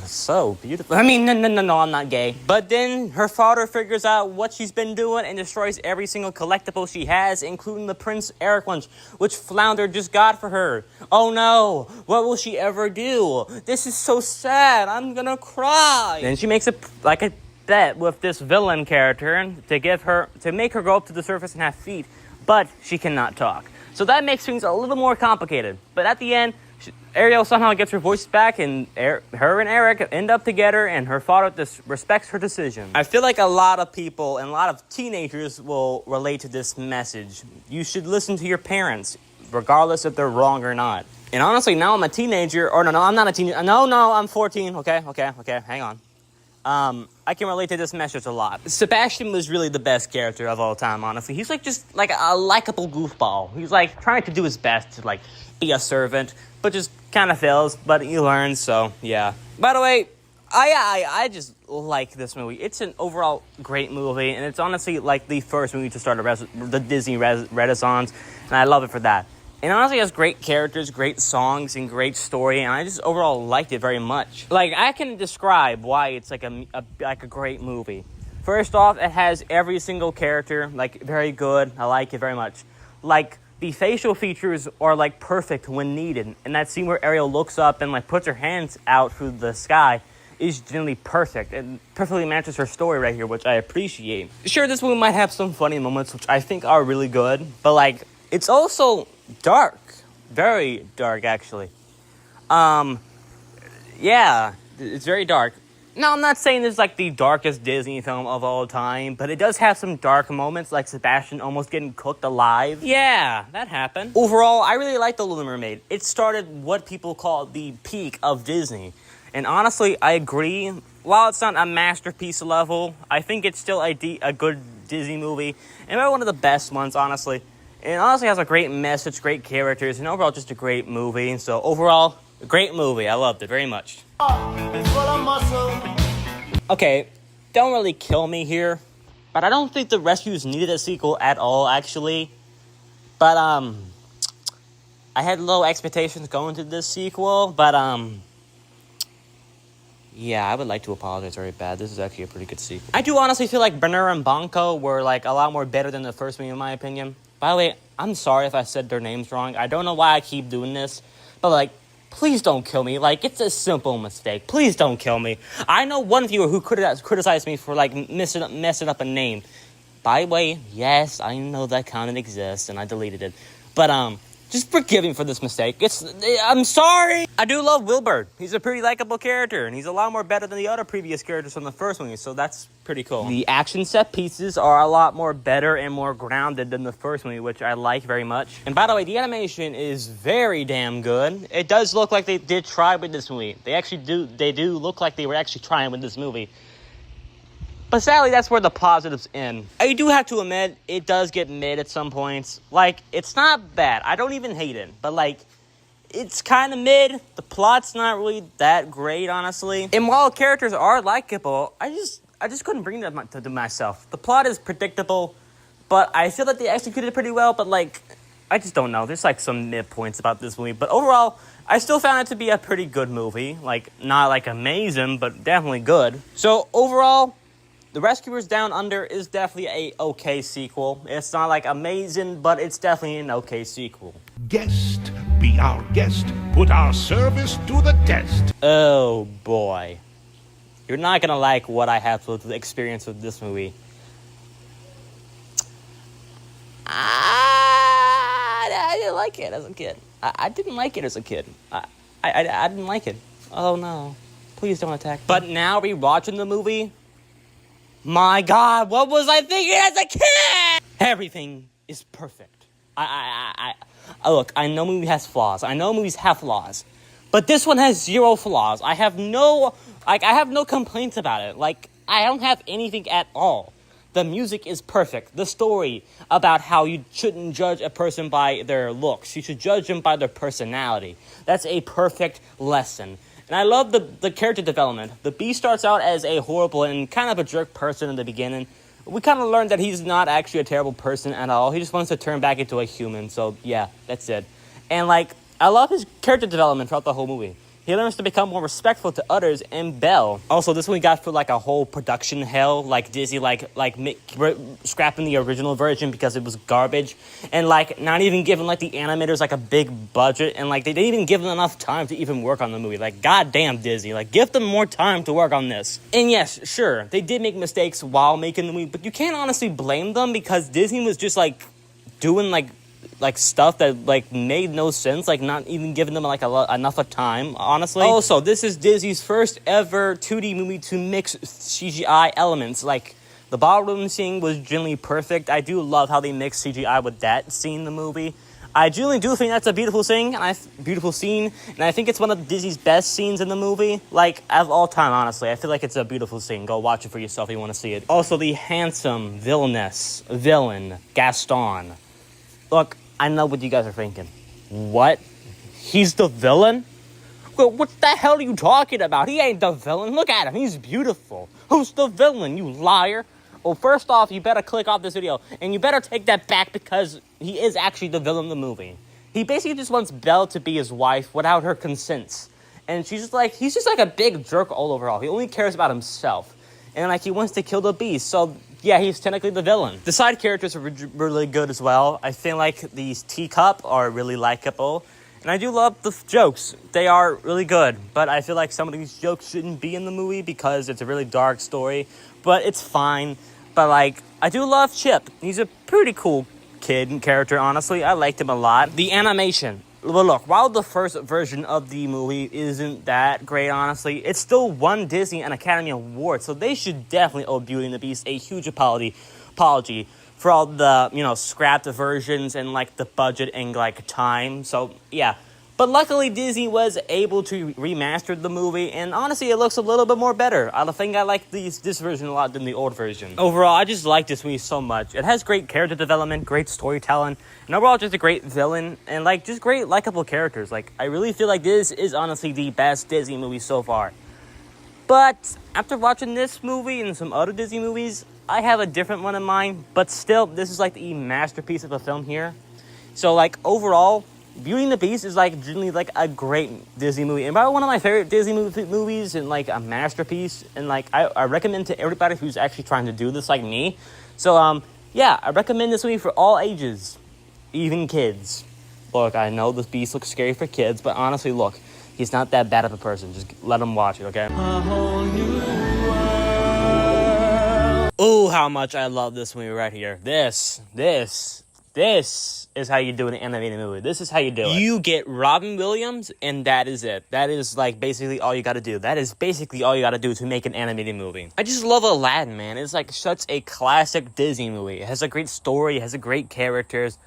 so beautiful. I mean, no, I'm not gay. But then her father figures out what she's been doing and destroys every single collectible she has, including the Prince Eric ones, which Flounder just got for her. Oh no, what will she ever do? This is so sad, I'm gonna cry. Then she makes a bet with this villain character to make her go up to the surface and have feet, but she cannot talk. So that makes things a little more complicated. But at the end, Ariel somehow gets her voice back, and her and Eric end up together, and her father respects her decision. I feel like a lot of people and a lot of teenagers will relate to this message. You should listen to your parents, regardless if they're wrong or not. And honestly, now I'm a teenager, or no, I'm not a teenager. No, I'm 14. Okay, hang on. I can relate to this message a lot. Sebastian was really the best character of all time, honestly. He's like just like a likable goofball. He's like trying to do his best to like be a servant, but just kind of fails, but he learns, so yeah. By the way, I just like this movie. It's an overall great movie, and it's honestly like the first movie to start the Disney Renaissance, and I love it for that. And honestly, it has great characters, great songs, and great story, and I just overall liked it very much. Like, I can describe why it's like a great movie. First off, it has every single character, like, very good. I like it very much. Like, the facial features are, like, perfect when needed. And that scene where Ariel looks up and, like, puts her hands out through the sky is generally perfect. It perfectly matches her story right here, which I appreciate. Sure, this movie might have some funny moments, which I think are really good. But, like, it's also dark. Very dark, actually. Yeah, it's very dark. Now, I'm not saying this is like the darkest Disney film of all time, but it does have some dark moments, like Sebastian almost getting cooked alive. Yeah, that happened. Overall, I really like The Little Mermaid. It started what people call the peak of Disney. And honestly, I agree. While it's not a masterpiece level, I think it's still a good Disney movie. And maybe one of the best ones, honestly. And it honestly has a great message, great characters, and overall just a great movie. And so overall, a great movie. I loved it very much. Okay, don't really kill me here, but I don't think The Rescuers needed a sequel at all, actually. But, I had low expectations going to this sequel, but, yeah, I would like to apologize very bad. This is actually a pretty good sequel. I do honestly feel like Bernard and Banco were, like, a lot more better than the first movie, in my opinion. By the way, I'm sorry if I said their names wrong. I don't know why I keep doing this, but, like, please don't kill me. Like, it's a simple mistake. Please don't kill me. I know one viewer who criticized me for, like, messing up a name. By the way, yes, I know that comment exists, and I deleted it. But, just forgive me for this mistake. I'm sorry! I do love Wilbur. He's a pretty likable character, and he's a lot more better than the other previous characters from the first movie, so that's pretty cool. The action set pieces are a lot more better and more grounded than the first movie, which I like very much. And by the way, the animation is very damn good. It does look like they did try with this movie. They do look like they were actually trying with this movie. But sadly, that's where the positives end. I do have to admit, it does get mid at some points. Like, it's not bad. I don't even hate it. But, like, it's kind of mid. The plot's not really that great, honestly. And while characters are likable, I just couldn't bring that to myself. The plot is predictable, but I feel that they executed it pretty well. But, like, I just don't know. There's, like, some mid points about this movie. But overall, I still found it to be a pretty good movie. Like, not, like, amazing, but definitely good. So, overall, The Rescuers Down Under is definitely a okay sequel. It's not, like, amazing, but it's definitely an okay sequel. Guest, be our guest. Put our service to the test. Oh, boy. You're not gonna like what I have to experience with this movie. I didn't like it as a kid. I didn't like it as a kid. I didn't like it. Oh no. Please don't attack me. But now rewatching the movie, my God, what was I thinking as a kid? Everything is perfect. Look, I know movie has flaws. I know movies have flaws. But this one has 0 flaws. I have no complaints about it. Like, I don't have anything at all. The music is perfect. The story about how you shouldn't judge a person by their looks. You should judge them by their personality. That's a perfect lesson. And I love the character development. The Beast starts out as a horrible and kind of a jerk person in the beginning. We kind of learned that he's not actually a terrible person at all. He just wants to turn back into a human. So, yeah, that's it. And, like, I love his character development throughout the whole movie. He learns to become more respectful to others and Belle. Also, this one got through, like, a whole production hell. Like, Disney, scrapping the original version because it was garbage. And, like, not even giving, like, the animators, like, a big budget. And, like, they didn't even give them enough time to even work on the movie. Like, goddamn Disney. Like, give them more time to work on this. And, yes, sure, they did make mistakes while making the movie. But you can't honestly blame them because Disney was just, like, doing, like stuff that, like, made no sense, like, not even giving them, like, enough of time, honestly. Also, this is Disney's first ever 2D movie to mix CGI elements. Like, the ballroom scene was generally perfect. I do love how they mixed CGI with that scene in the movie. I generally do think that's a beautiful scene, and I think it's one of Disney's best scenes in the movie, like, of all time, honestly. I feel like it's a beautiful scene. Go watch it for yourself if you want to see it. Also, the handsome villain, Gaston. Look, I know what you guys are thinking. What? He's the villain? Well, what the hell are you talking about? He ain't the villain. Look at him. He's beautiful. Who's the villain, you liar? Well, first off, you better click off this video. And you better take that back because he is actually the villain of the movie. He basically just wants Belle to be his wife without her consent. And he's just like a big jerk all overall. He only cares about himself. And, like, he wants to kill the Beast. So, yeah, he's technically the villain. The side characters are really good as well. I feel like these Teacup are really likable. And I do love the jokes. They are really good. But I feel like some of these jokes shouldn't be in the movie because it's a really dark story. But it's fine. But, like, I do love Chip. He's a pretty cool kid and character, honestly. I liked him a lot. The animation. Well, look, while the first version of the movie isn't that great, honestly, it still won Disney an Academy Award, so they should definitely owe Beauty and the Beast a huge apology for all the, scrapped versions and, like, the budget and, like, time. So, yeah. But luckily, Disney was able to remaster the movie, and honestly, it looks a little bit more better. I think I like this version a lot than the old version. Overall, I just like this movie so much. It has great character development, great storytelling, and overall, just a great villain, and, like, just great likable characters. Like, I really feel like this is honestly the best Disney movie so far. But after watching this movie and some other Disney movies, I have a different one in mind, but still, this is, like, the masterpiece of a film here. So, like, overall, Beauty and the Beast is, like, generally, like, a great Disney movie. And probably one of my favorite Disney movies and, like, a masterpiece. And, like, I recommend to everybody who's actually trying to do this like me. So, yeah, I recommend this movie for all ages, even kids. Look, I know this Beast looks scary for kids, but honestly, look, he's not that bad of a person. Just let him watch it, okay? A whole new world. Oh, how much I love this movie right here. This is how you do an animated movie. This is how you do it. You get Robin Williams, and that is it. That is, like, basically all you gotta do. That is basically all you gotta do to make an animated movie. I just love Aladdin, man. It's, like, such a classic Disney movie. It has a great story. It has a great characters.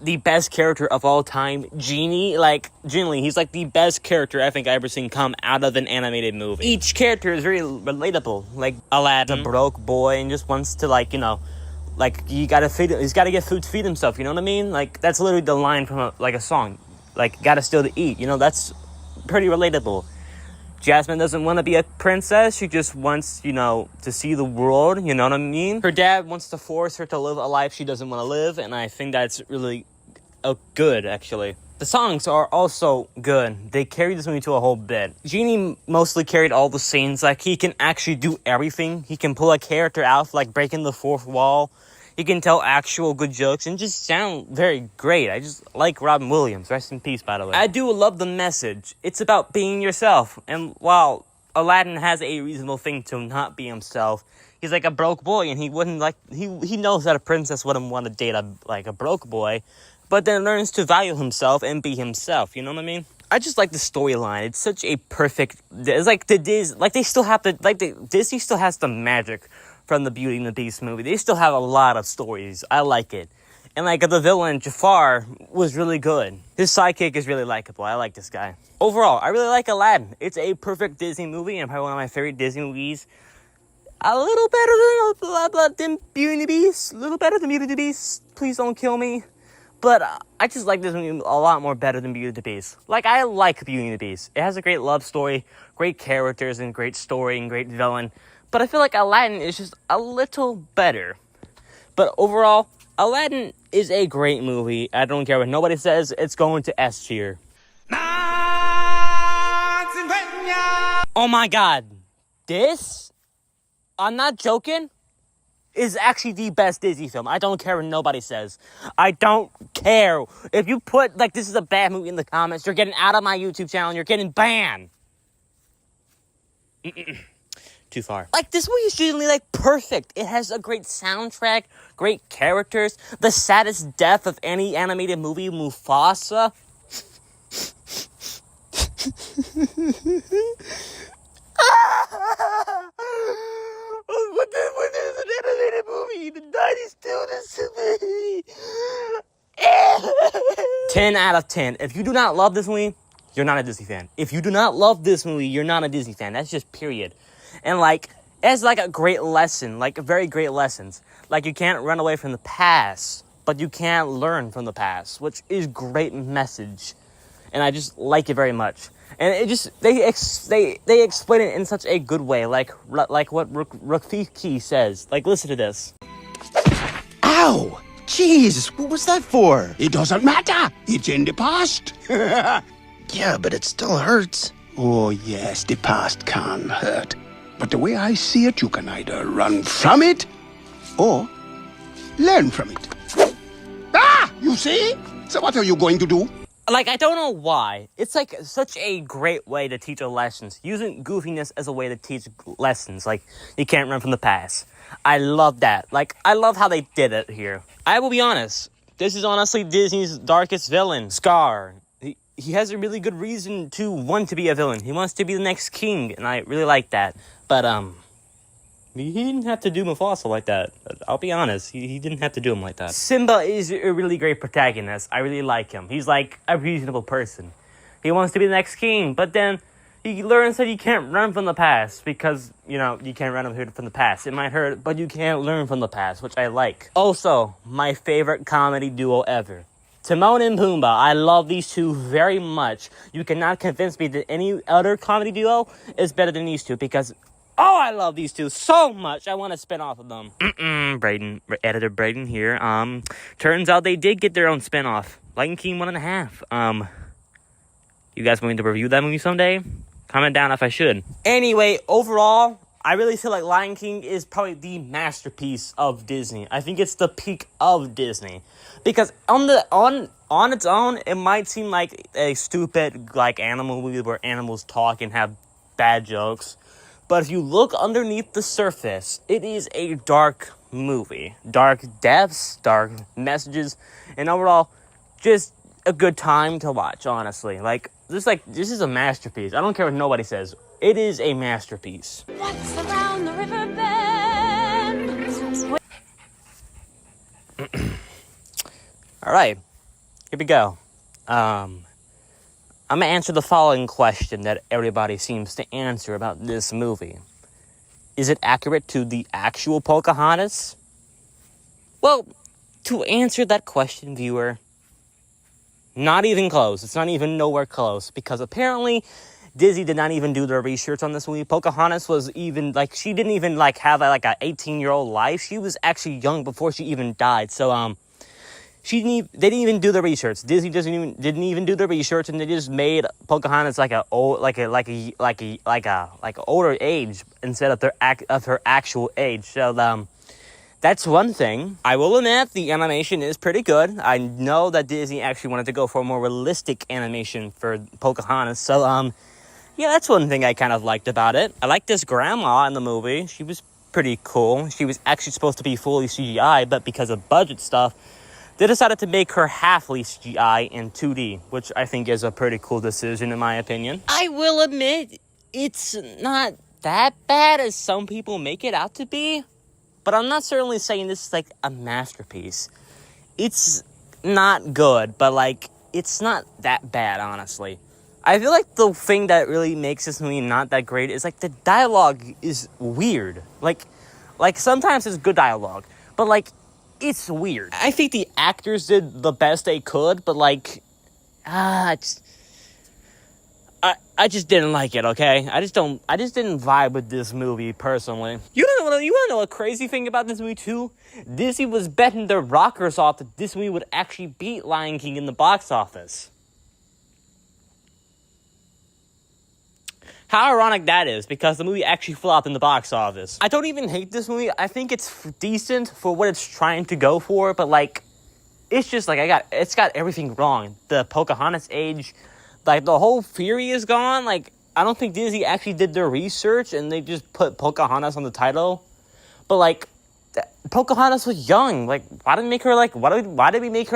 The best character of all time, Genie. Like, genuinely, he's, like, the best character I think I've ever seen come out of an animated movie. Each character is very relatable. Like, Aladdin, a broke boy, and just wants to, like, like, he's got to get food to feed himself, you know what I mean? Like, that's literally the line from, a song. Like, gotta still to eat, that's pretty relatable. Jasmine doesn't want to be a princess, she just wants, to see the world, you know what I mean? Her dad wants to force her to live a life she doesn't want to live, and I think that's really good, actually. The songs are also good. They carry this movie to a whole bit. Genie mostly carried all the scenes. Like, he can actually do everything. He can pull a character out, like, breaking the fourth wall. He can tell actual good jokes and just sound very great. I just like Robin Williams. Rest in peace, by the way. I do love the message. It's about being yourself. And while Aladdin has a reasonable thing to not be himself. He's like a broke boy, and he wouldn't like, he knows that a princess wouldn't want to date a broke boy, but then learns to value himself and be himself, you know what I mean? I just like the storyline. It's such a perfect, it's like Disney still has the magic from the Beauty and the Beast movie. They still have a lot of stories. I like it. And like the villain, Jafar, was really good. His sidekick is really likable. I like this guy. Overall, I really like Aladdin. It's a perfect Disney movie and probably one of my favorite Disney movies. A little better than Beauty and the Beast. A little better than Beauty and the Beast. Please don't kill me. But I just like this movie a lot more better than Beauty and the Beast. Like, I like Beauty and the Beast. It has a great love story, great characters, and great story, and great villain. But I feel like Aladdin is just a little better. But overall, Aladdin is a great movie. I don't care what nobody says. It's going to S tier. Oh my god. This, I'm not joking, is actually the best Disney film. I don't care what nobody says. I don't care. If you put, like, this is a bad movie in the comments, you're getting out of my YouTube channel and you're getting banned. Too far. Like, this movie is genuinely, like, perfect. It has a great soundtrack, great characters, the saddest death of any animated movie, Mufasa. What is an animated movie? The 90s do this to me. 10 out of 10. If you do not love this movie, you're not a Disney fan. If you do not love this movie, you're not a Disney fan. That's just period. And, like, it has, like, a great lesson, like, very great lessons. Like, you can't run away from the past, but you can't learn from the past, which is great message. And I just like it very much. And it just, they explain it in such a good way, like what Rafiki says. Like, listen to this. Ow! Jeez, what was that for? It doesn't matter. It's in the past. Yeah, but it still hurts. Oh, yes, the past can hurt. But the way I see it, you can either run from it or learn from it. Ah! You see? So what are you going to do? Like, I don't know why. It's, like, such a great way to teach lessons. Using goofiness as a way to teach lessons. Like, you can't run from the past. I love that. Like, I love how they did it here. I will be honest. This is honestly Disney's darkest villain, Scar. He has a really good reason to want to be a villain. He wants to be the next king, and I really like that. But, he didn't have to do Mufasa like that. I'll be honest. He didn't have to do him like that. Simba is a really great protagonist. I really like him. He's like a reasonable person. He wants to be the next king, but then he learns that you can't run from the past because, you know, you can't run from the past. It might hurt, but you can't learn from the past, which I like. Also, my favorite comedy duo ever. Timon and Pumbaa. I love these two very much. You cannot convince me that any other comedy duo is better than these two because... Oh, I love these two so much. I want to spin off of them. Editor Braden here. Turns out they did get their own spin-off. Lion King 1.5. You guys want me to review that movie someday? Comment down if I should. Anyway, overall, I really feel like Lion King is probably the masterpiece of Disney. I think it's the peak of Disney. Because on its own, it might seem like a stupid, like, animal movie where animals talk and have bad jokes. But if you look underneath the surface, it is a dark movie. Dark depths, dark messages, and overall, just a good time to watch, honestly. This is a masterpiece. I don't care what nobody says. It is a masterpiece. What's around the river bend? Alright, here we go. I'm going to answer the following question that everybody seems to answer about this movie. Is it accurate to the actual Pocahontas? Well, to answer that question, viewer, not even close. It's not even nowhere close. Because apparently, Disney did not even do their research on this movie. Pocahontas was even, she didn't even, have, an 18-year-old life. She was actually young before she even died. So, they didn't even do the research. Disney didn't even do the research, and they just made Pocahontas like older age instead of her actual age. So that's one thing. I will admit the animation is pretty good. I know that Disney actually wanted to go for a more realistic animation for Pocahontas. So Yeah, that's one thing I kind of liked about it. I liked this grandma in the movie. She was pretty cool. She was actually supposed to be fully CGI, but because of budget stuff, they decided to make her halfly CGI in 2D, which I think is a pretty cool decision in my opinion. I will admit, it's not that bad as some people make it out to be, but I'm not certainly saying this is like a masterpiece. It's not good, but like, it's not that bad, honestly. I feel like the thing that really makes this movie not that great is like the dialogue is weird. Like sometimes it's good dialogue, but like, it's weird. I think the actors did the best they could, but like, I just didn't like it, okay? I just didn't vibe with this movie, personally. You wanna know a crazy thing about this movie, too? Disney was betting their rockers off that this movie would actually beat Lion King in the box office. How ironic that is, because the movie actually flopped in the box office. I don't even hate this movie. I think it's decent for what it's trying to go for, but like, it's just like, it's got everything wrong. The Pocahontas age, like, the whole theory is gone. Like, I don't think Disney actually did their research and they just put Pocahontas on the title. But like, Pocahontas was young. Like, why did we make her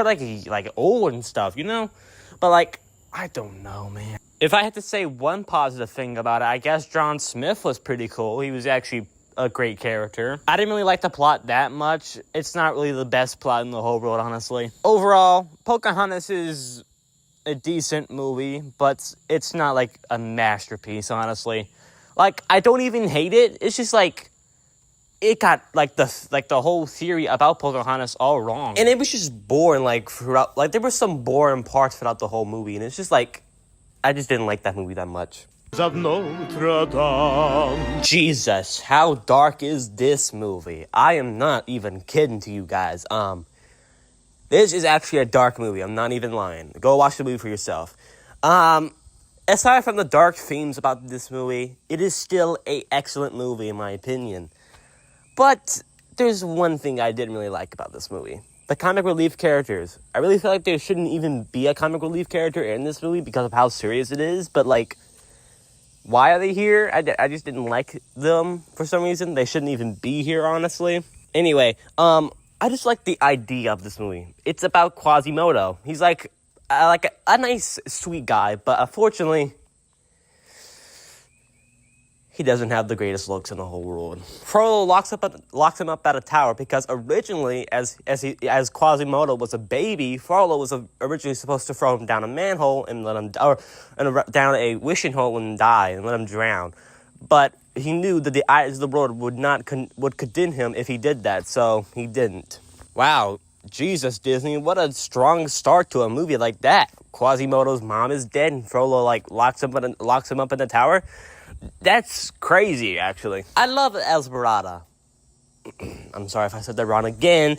like old and stuff, you know? But like, I don't know, man. If I had to say one positive thing about it, I guess John Smith was pretty cool. He was actually a great character. I didn't really like the plot that much. It's not really the best plot in the whole world, honestly. Overall, Pocahontas is a decent movie, but it's not like a masterpiece, honestly. Like, I don't even hate it. It's just like, it got like the whole theory about Pocahontas all wrong. And it was just boring, like, throughout. Like, there were some boring parts throughout the whole movie, and it's just like, I just didn't like that movie that much. Of Notre Dame. Jesus, how dark is this movie? I am not even kidding to you guys. This is actually a dark movie. I'm not even lying. Go watch the movie for yourself. Aside from the dark themes about this movie, it is still an excellent movie in my opinion. But there's one thing I didn't really like about this movie. The comic relief characters. I really feel like there shouldn't even be a comic relief character in this movie because of how serious it is. But like, why are they here? I just didn't like them for some reason. They shouldn't even be here, honestly. Anyway, I just like the idea of this movie. It's about Quasimodo. He's like a nice, sweet guy, but unfortunately, he doesn't have the greatest looks in the whole world. Frollo locks him up at a tower because originally, as Quasimodo was a baby, Frollo was originally supposed to throw him down a manhole and let him, down a wishing hole and die and let him drown. But he knew that the eyes of the world would condemn him if he did that, so he didn't. Wow, Jesus, Disney, what a strong start to a movie like that. Quasimodo's mom is dead and Frollo locks him up in the tower. That's crazy, actually. I love Esmeralda. I'm sorry if I said that wrong again.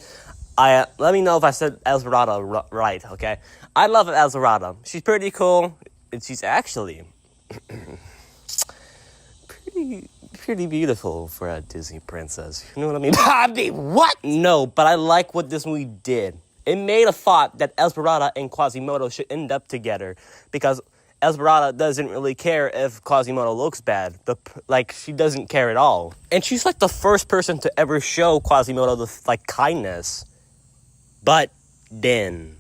Let me know if I said Esmeralda right, okay? I love Esmeralda. She's pretty cool. And she's actually pretty beautiful for a Disney princess. You know what I mean? Bambi, what? No, but I like what this movie did. It made a thought that Esmeralda and Quasimodo should end up together because Esmeralda doesn't really care if Quasimodo looks bad. She doesn't care at all. And she's like the first person to ever show Quasimodo the kindness. But then,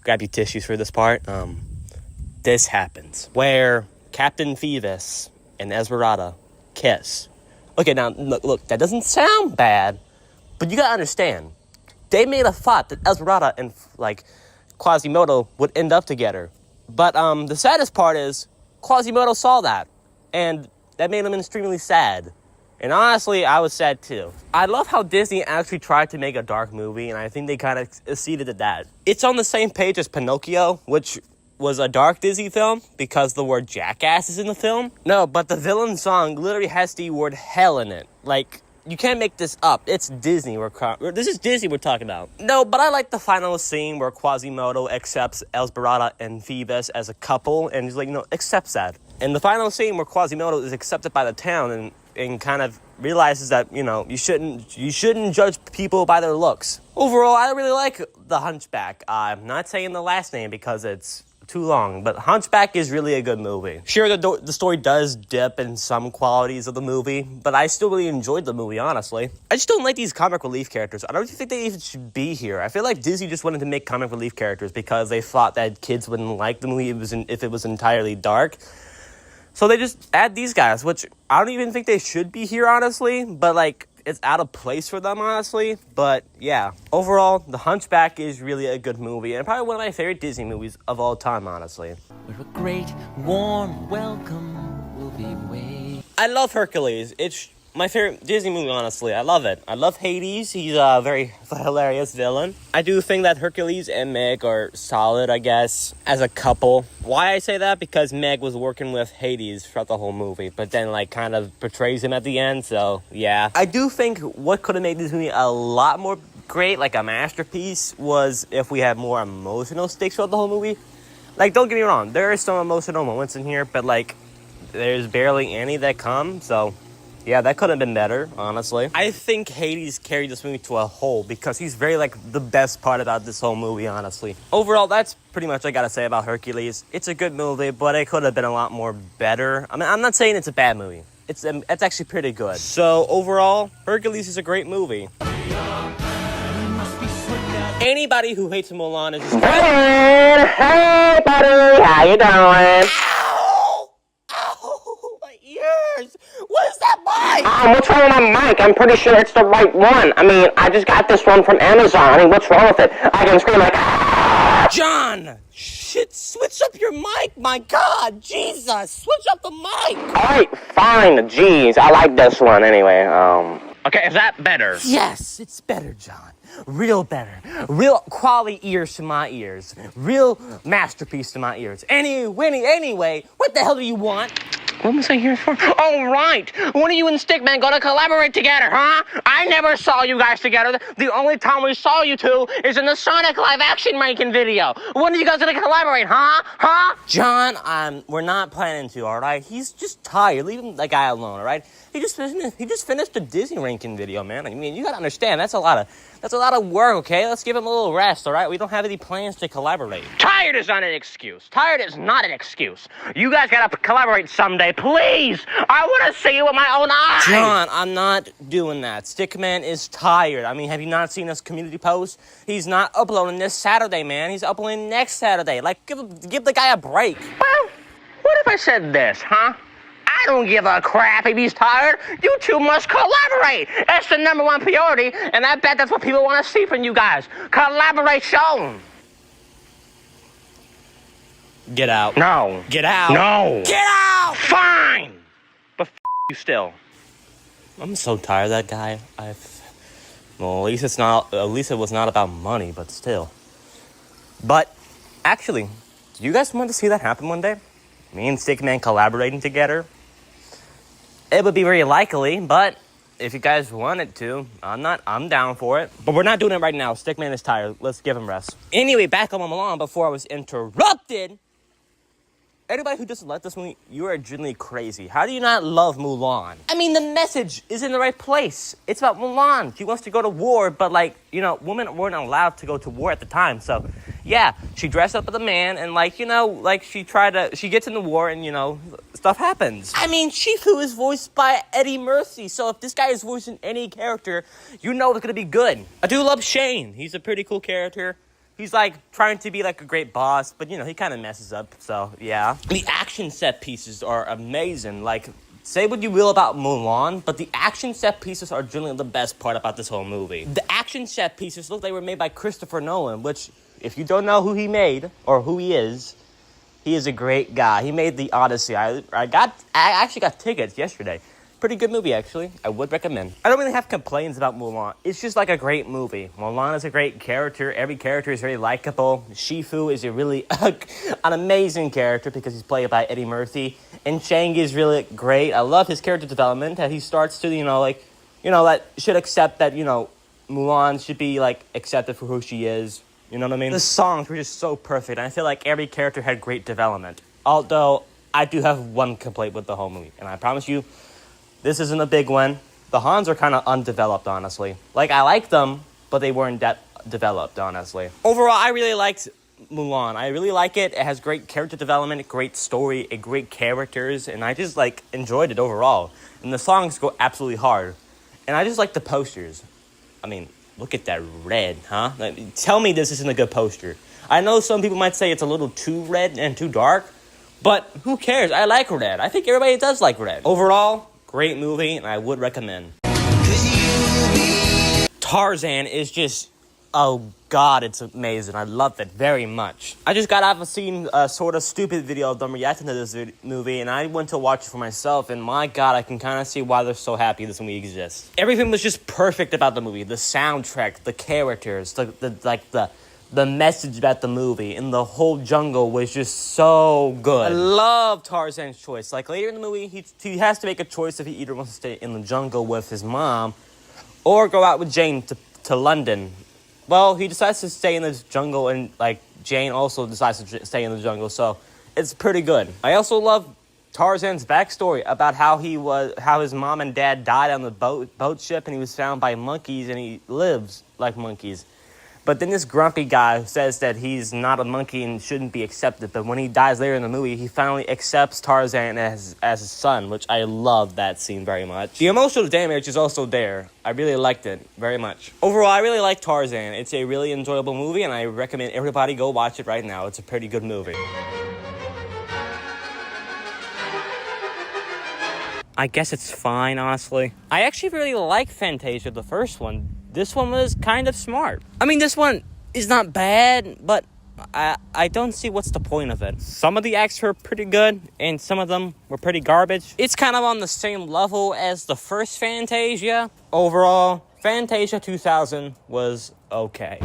grab your tissues for this part. This happens where Captain Phoebus and Esmeralda kiss. Okay, now look, that doesn't sound bad, but you gotta understand. They made a thought that Esmeralda and Quasimodo would end up together. But the saddest part is Quasimodo saw that, and that made him extremely sad. And honestly, I was sad too. I love how Disney actually tried to make a dark movie, and I think they kind of succeeded at that. It's on the same page as Pinocchio, which was a dark Disney film because the word jackass is in the film. No, but the villain song literally has the word hell in it. Like, you can't make this up. It's Disney. This is Disney we're talking about. No, but I like the final scene where Quasimodo accepts Esmeralda and Phoebus as a couple, and he's accepts that. And the final scene where Quasimodo is accepted by the town and kind of realizes that, you shouldn't judge people by their looks. Overall, I really like the Hunchback. I'm not saying the last name because it's too long, but Hunchback is really a good movie. Sure, the story does dip in some qualities of the movie, but I still really enjoyed the movie, honestly. I just don't like these comic relief characters. I don't think they even should be here. I feel like Disney just wanted to make comic relief characters because they thought that kids wouldn't like the movie if it was entirely dark. So they just add these guys, which I don't even think they should be here, honestly, but like, it's out of place for them, honestly. But yeah, overall, The Hunchback is really a good movie and probably one of my favorite Disney movies of all time, honestly. Where a great warm welcome will be waiting. I love Hercules. It's my favorite Disney movie, honestly. I love it. I love Hades. He's a very hilarious villain. I do think that Hercules and Meg are solid, I guess, as a couple. Why I say that? Because Meg was working with Hades throughout the whole movie, but then, like, kind of betrays him at the end, so, yeah. I do think what could have made this movie a lot more great, like a masterpiece, was if we had more emotional stakes throughout the whole movie. Like, don't get me wrong, there are some emotional moments in here, but, like, there's barely any that come, so... yeah, that could have been better, honestly. I think Hades carried this movie to a whole because he's very, like, the best part about this whole movie, honestly. Overall, that's pretty much what I gotta say about Hercules. It's a good movie, but it could have been a lot more better. I mean, I'm not saying it's a bad movie. It's actually pretty good. So, overall, Hercules is a great movie. Anybody who hates Mulan is just... Hey, buddy, how you doing? What is that mic? What's wrong with my mic? I'm pretty sure it's the right one. I mean, I just got this one from Amazon. I mean, what's wrong with it? I can scream like, ah! John! Shit, switch up your mic, my God! Jesus! Switch up the mic! Alright, fine. Jeez, I like this one anyway. Okay, is that better? Yes, it's better, John. Real better. Real quality ears to my ears. Real masterpiece to my ears. Winnie, anyway, what the hell do you want? What was I here for? Oh, right. When are you and Stickman gonna collaborate together, huh? I never saw you guys together. The only time we saw you two is in the Sonic live-action making video. When are you guys gonna collaborate, huh? John, we're not planning to, all right? He's just tired. Leave that guy alone, all right? He just finished the Disney ranking video, man. I mean, you gotta understand, that's a lot of work, okay? Let's give him a little rest, all right? We don't have any plans to collaborate. Tired is not an excuse. Tired is not an excuse. You guys gotta collaborate someday, please. I want to see you with my own eyes. John, I'm not doing that. Stickman is tired. I mean, have you not seen his community post? He's not uploading this Saturday, man. He's uploading next Saturday. Like, give the guy a break. Well, what if I said this, huh? I don't give a crap if he's tired. You two must collaborate. That's the #1 priority, and I bet that's what people want to see from you guys. Collaboration. Get out. No. Get out. No. Get out! Fine. But you still. I'm so tired of that guy. Well, at least it was not about money, but still. But, actually, do you guys want to see that happen one day? Me and Stickman collaborating together? It would be very likely, but if you guys wanted to, I'm down for it. But we're not doing it right now. Stickman is tired. Let's give him rest. Anyway, back on Mulan before I was interrupted. Anybody who doesn't like this movie, you are genuinely crazy. How do you not love Mulan? I mean, the message is in the right place. It's about Mulan. She wants to go to war, but, like, you know, women weren't allowed to go to war at the time. So, yeah, she dressed up as a man and, like, you know, like, she gets in the war and, you know, stuff happens. I mean, Shifu is voiced by Eddie Murphy. So if this guy is voicing any character, you know it's going to be good. I do love Shane. He's a pretty cool character. He's, like, trying to be, like, a great boss, but, you know, he kind of messes up, so, yeah. The action set pieces are amazing. Like, say what you will about Mulan, but the action set pieces are generally the best part about this whole movie. The action set pieces look like they were made by Christopher Nolan, which, if you don't know who he made, or who he is a great guy. He made The Odyssey. I actually got tickets yesterday. Pretty good movie, actually. I would recommend. I don't really have complaints about Mulan. It's just like a great movie. Mulan is a great character. Every character is very likable. Shifu is a really an amazing character because he's played by Eddie Murphy. And Shang is really great. I love his character development. How he starts to, that should accept that, Mulan should be, accepted for who she is. You know what I mean? The songs were just so perfect. And I feel like every character had great development. Although, I do have one complaint with the whole movie. And I promise you, this isn't a big one. The Hans are kind of undeveloped, honestly. I like them, but they weren't that developed, honestly. Overall, I really liked Mulan. I really like it. It has great character development, great story, and great characters, and I just like enjoyed it overall. And the songs go absolutely hard. And I just like the posters. I mean, look at that red, huh? Like, tell me this isn't a good poster. I know some people might say it's a little too red and too dark, but who cares? I like red. I think everybody does like red. Overall, great movie, and I would recommend. Tarzan is just, oh god, it's amazing. I love it very much. I just got out of seeing a sort of stupid video of them reacting to this movie, and I went to watch it for myself, and my god, I can kind of see why they're so happy this movie exists. Everything was just perfect about the movie. The soundtrack, the characters, the message about the movie, and the whole jungle was just so good. I love Tarzan's choice. Like, later in the movie, he has to make a choice if he either wants to stay in the jungle with his mom or go out with Jane to London. Well, he decides to stay in the jungle, and, like, Jane also decides to stay in the jungle, so it's pretty good. I also love Tarzan's backstory about how his mom and dad died on the boat ship, and he was found by monkeys, and he lives like monkeys. But then this grumpy guy says that he's not a monkey and shouldn't be accepted. But when he dies later in the movie, he finally accepts Tarzan as his son, which I love that scene very much. The emotional damage is also there. I really liked it very much. Overall, I really like Tarzan. It's a really enjoyable movie, and I recommend everybody go watch it right now. It's a pretty good movie. I guess it's fine, honestly. I actually really like Fantasia, the first one. This one was kind of smart. I mean, this one is not bad, but I don't see what's the point of it. Some of the acts were pretty good, and some of them were pretty garbage. It's kind of on the same level as the first Fantasia. Overall, Fantasia 2000 was okay.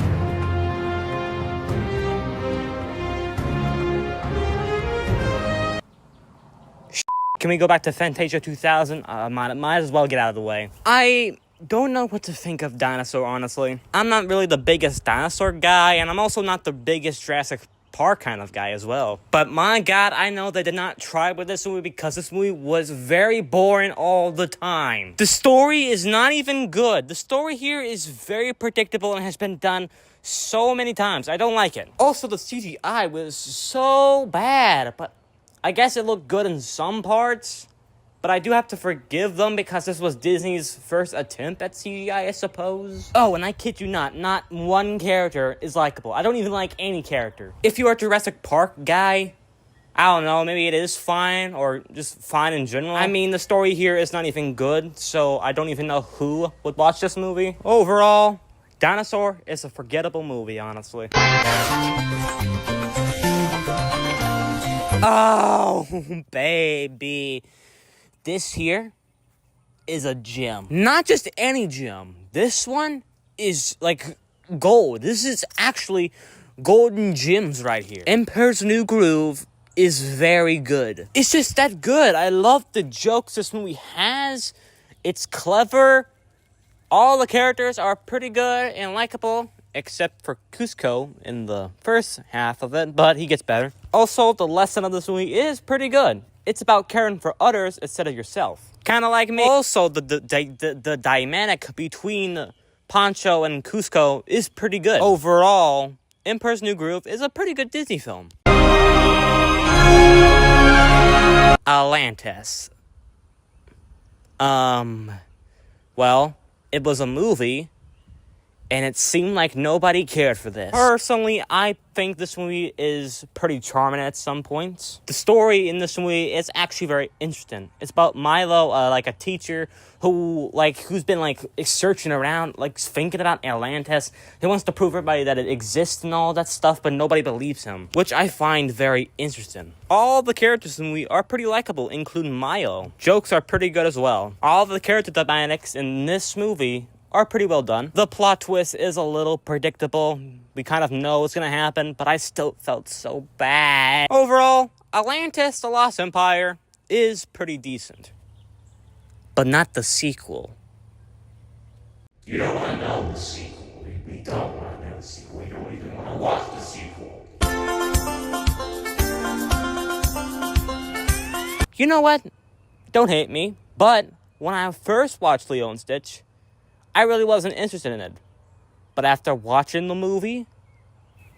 Can we go back to Fantasia 2000? Might as well get out of the way. I don't know what to think of Dinosaur, honestly. I'm not really the biggest dinosaur guy, and I'm also not the biggest Jurassic Park kind of guy as well. But my god, I know they did not try with this movie because this movie was very boring all the time. The story is not even good. The story here is very predictable and has been done so many times. I don't like it. Also, the CGI was so bad, but I guess it looked good in some parts, but I do have to forgive them because this was Disney's first attempt at CGI, I suppose. Oh, and I kid you not one character is likable. I don't even like any character. If you are a Jurassic Park guy, I don't know, maybe it is fine, or just fine in general. I mean, the story here is not even good, so I don't even know who would watch this movie. Overall, Dinosaur is a forgettable movie, honestly. Oh, baby. This here is a gem. Not just any gem. This one is like gold. This is actually golden gems right here. Emperor's New Groove is very good. It's just that good. I love the jokes this movie has. It's clever. All the characters are pretty good and likable, except for Cusco in the first half of it, but he gets better. Also, the lesson of this movie is pretty good. It's about caring for others instead of yourself. Kind of like me. Also, the dynamic between Pancho and Cusco is pretty good. Overall, Emperor's New Groove is a pretty good Disney film. Atlantis. Well, it was a movie, and it seemed like nobody cared for this. Personally, I think this movie is pretty charming at some points. The story in this movie is actually very interesting. It's about Milo, like a teacher who's been searching around, thinking about Atlantis. He wants to prove everybody that it exists and all that stuff, but nobody believes him, which I find very interesting. All the characters in the movie are pretty likable, including Milo. Jokes are pretty good as well. All the character dynamics in this movie are pretty well done. The plot twist is a little predictable. We kind of know what's gonna happen, but I still felt so bad. Overall, Atlantis, The Lost Empire is pretty decent. But not the sequel. You don't want to know the sequel. We don't want to know the sequel. We don't even want to watch the sequel. You know what? Don't hate me, but when I first watched Lilo and Stitch, I really wasn't interested in it. But after watching the movie,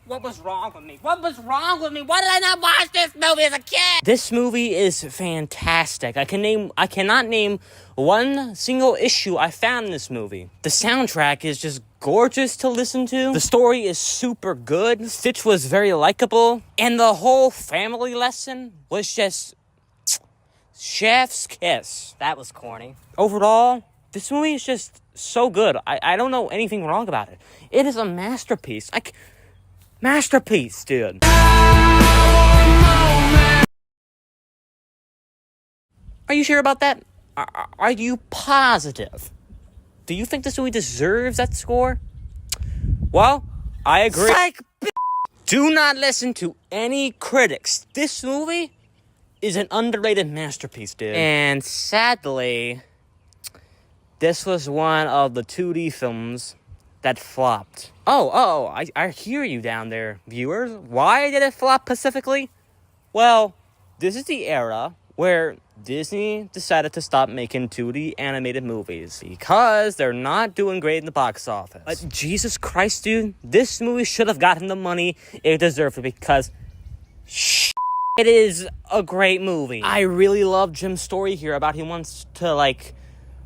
What was wrong with me? What was wrong with me? Why did I not watch this movie as a kid? This movie is fantastic. I cannot name one single issue I found in this movie. The soundtrack is just gorgeous to listen to. The story is super good. Stitch was very likable. And the whole family lesson was just chef's kiss. That was corny. Overall, this movie is just so good. I don't know anything wrong about it. It is a masterpiece. Masterpiece, dude. Are you sure about that? Are you positive? Do you think this movie deserves that score? Well, I agree. Psych, do not listen to any critics. This movie is an underrated masterpiece, dude. And sadly, this was one of the 2D films that flopped. I hear you down there, viewers. Why did it flop specifically? Well, this is the era where Disney decided to stop making 2D animated movies because they're not doing great in the box office. But Jesus Christ, dude, this movie should have gotten the money it deserved because it is a great movie. I really love Jim's story here about he wants to,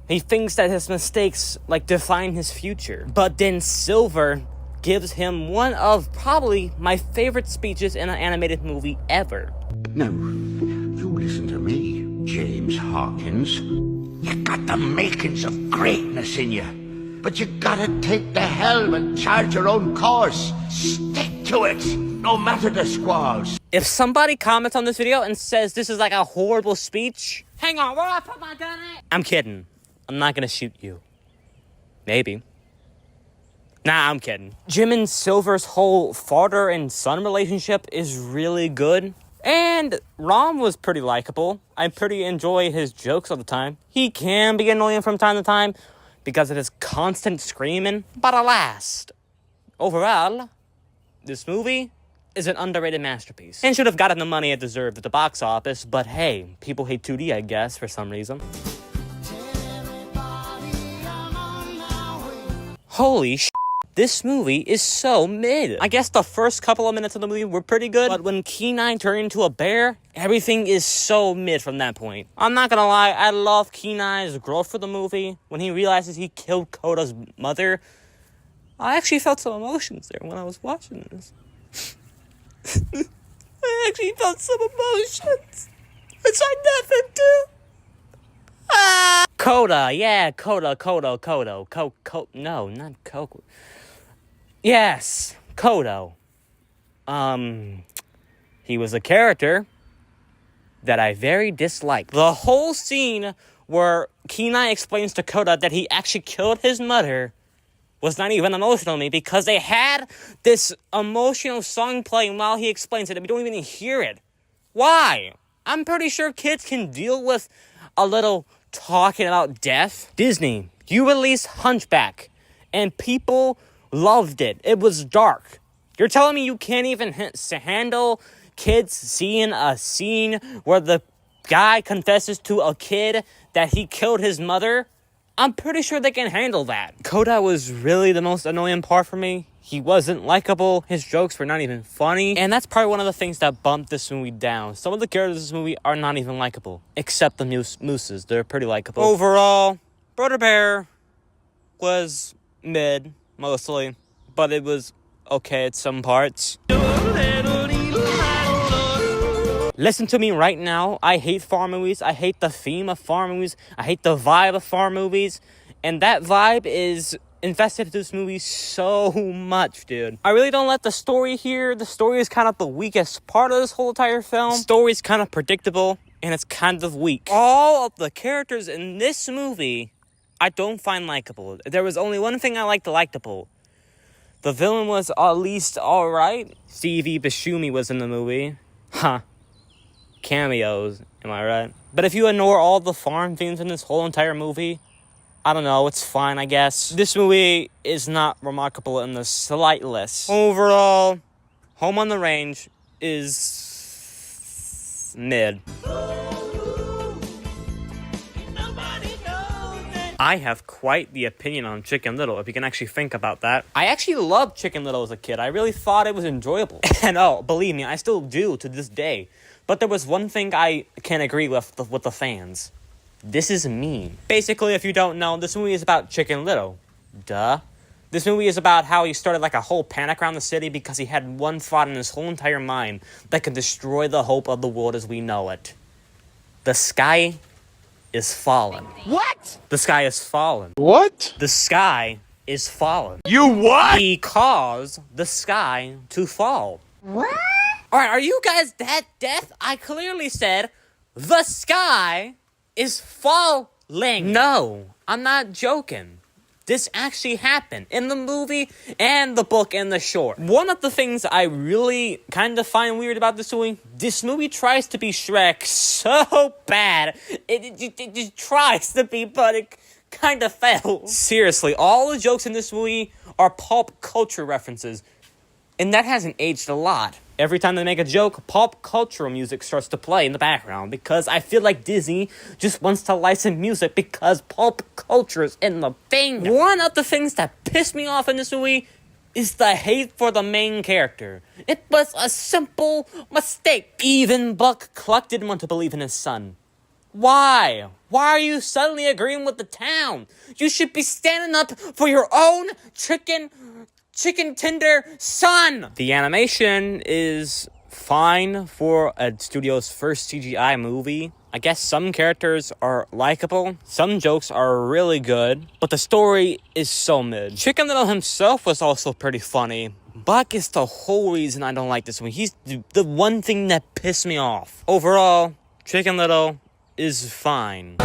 he thinks that his mistakes, define his future. But then Silver gives him one of probably my favorite speeches in an animated movie ever. Now, you listen to me, James Hawkins. You got the makings of greatness in you, but you gotta take the helm and charge your own course. Stick to it, no matter the squalls. If somebody comments on this video and says this is a horrible speech, hang on, where do I put my gun at? I'm kidding. I'm not gonna shoot you. Maybe. Nah, I'm kidding. Jim and Silver's whole father and son relationship is really good. And Rom was pretty likable. I pretty enjoy his jokes all the time. He can be annoying from time to time because of his constant screaming. But alas, overall, this movie is an underrated masterpiece. And should have gotten the money it deserved at the box office. But hey, people hate 2D, I guess, for some reason. Holy sh**, this movie is so mid. I guess the first couple of minutes of the movie were pretty good, but when Kenai turned into a bear, everything is so mid from that point. I'm not gonna lie, I love Kenai's growth for the movie. When he realizes he killed Coda's mother, I actually felt some emotions there when I was watching this. I actually felt some emotions, which I never do. Coda, yeah, Coda, no, not Coco. Yes, Kodo. He was a character that I very disliked. The whole scene where Kenai explains to Coda that he actually killed his mother was not even emotional to me because they had this emotional song playing while he explains it and we don't even hear it. Why? I'm pretty sure kids can deal with a little talking about death. Disney, you released Hunchback, and people loved it. It was dark. You're telling me you can't even handle kids seeing a scene where the guy confesses to a kid that he killed his mother? I'm pretty sure they can handle that. Koda was really the most annoying part for me. He wasn't likable. His jokes were not even funny. And that's probably one of the things that bumped this movie down. Some of the characters in this movie are not even likable. Except the mooses. They're pretty likable. Overall, Brother Bear was mid, mostly. But it was okay at some parts. Listen to me right now. I hate farm movies. I hate the theme of farm movies. I hate the vibe of farm movies. And that vibe is invested in this movie so much, dude. I really don't like the story here. The story is kind of the weakest part of this whole entire film. The story is kind of predictable, and it's kind of weak. All of the characters in this movie, I don't find likable. There was only one thing I likable. The villain was at least alright. Stevie Buscemi was in the movie. Huh. Cameos, am I right? But if you ignore all the farm themes in this whole entire movie, I don't know, it's fine, I guess. This movie is not remarkable in the slightest. Overall, Home on the Range is mid. I have quite the opinion on Chicken Little, if you can actually think about that. I actually loved Chicken Little as a kid. I really thought it was enjoyable. And oh, believe me, I still do to this day. But there was one thing I can agree with the fans. This is mean. Basically, if you don't know, this movie is about Chicken Little. Duh. This movie is about how he started like a whole panic around the city because he had one thought in his whole entire mind that could destroy the hope of the world as we know it. The sky is fallen. What? The sky is fallen. What? The sky is fallen. You what? He caused the sky to fall. What? Alright, are you guys that deaf? I clearly said the sky is falling. No, I'm not joking. This actually happened in the movie and the book and the short. One of the things I really kind of find weird about this movie tries to be Shrek so bad. It just tries to be, but it kind of fails. Seriously, all the jokes in this movie are pop culture references, and that hasn't aged a lot. Every time they make a joke, pop cultural music starts to play in the background because I feel like Disney just wants to license music because pop culture is in the thing. One of the things that pissed me off in this movie is the hate for the main character. It was a simple mistake. Even Buck Cluck didn't want to believe in his son. Why? Why are you suddenly agreeing with the town? You should be standing up for your own chicken tender son. The animation is fine for a studio's first CGI movie. I guess some characters are likable, some jokes are really good, but the story is so mid. Chicken Little himself was also pretty funny. Buck is the whole reason I don't like this movie. He's the one thing that pissed me off. Overall, Chicken Little is fine.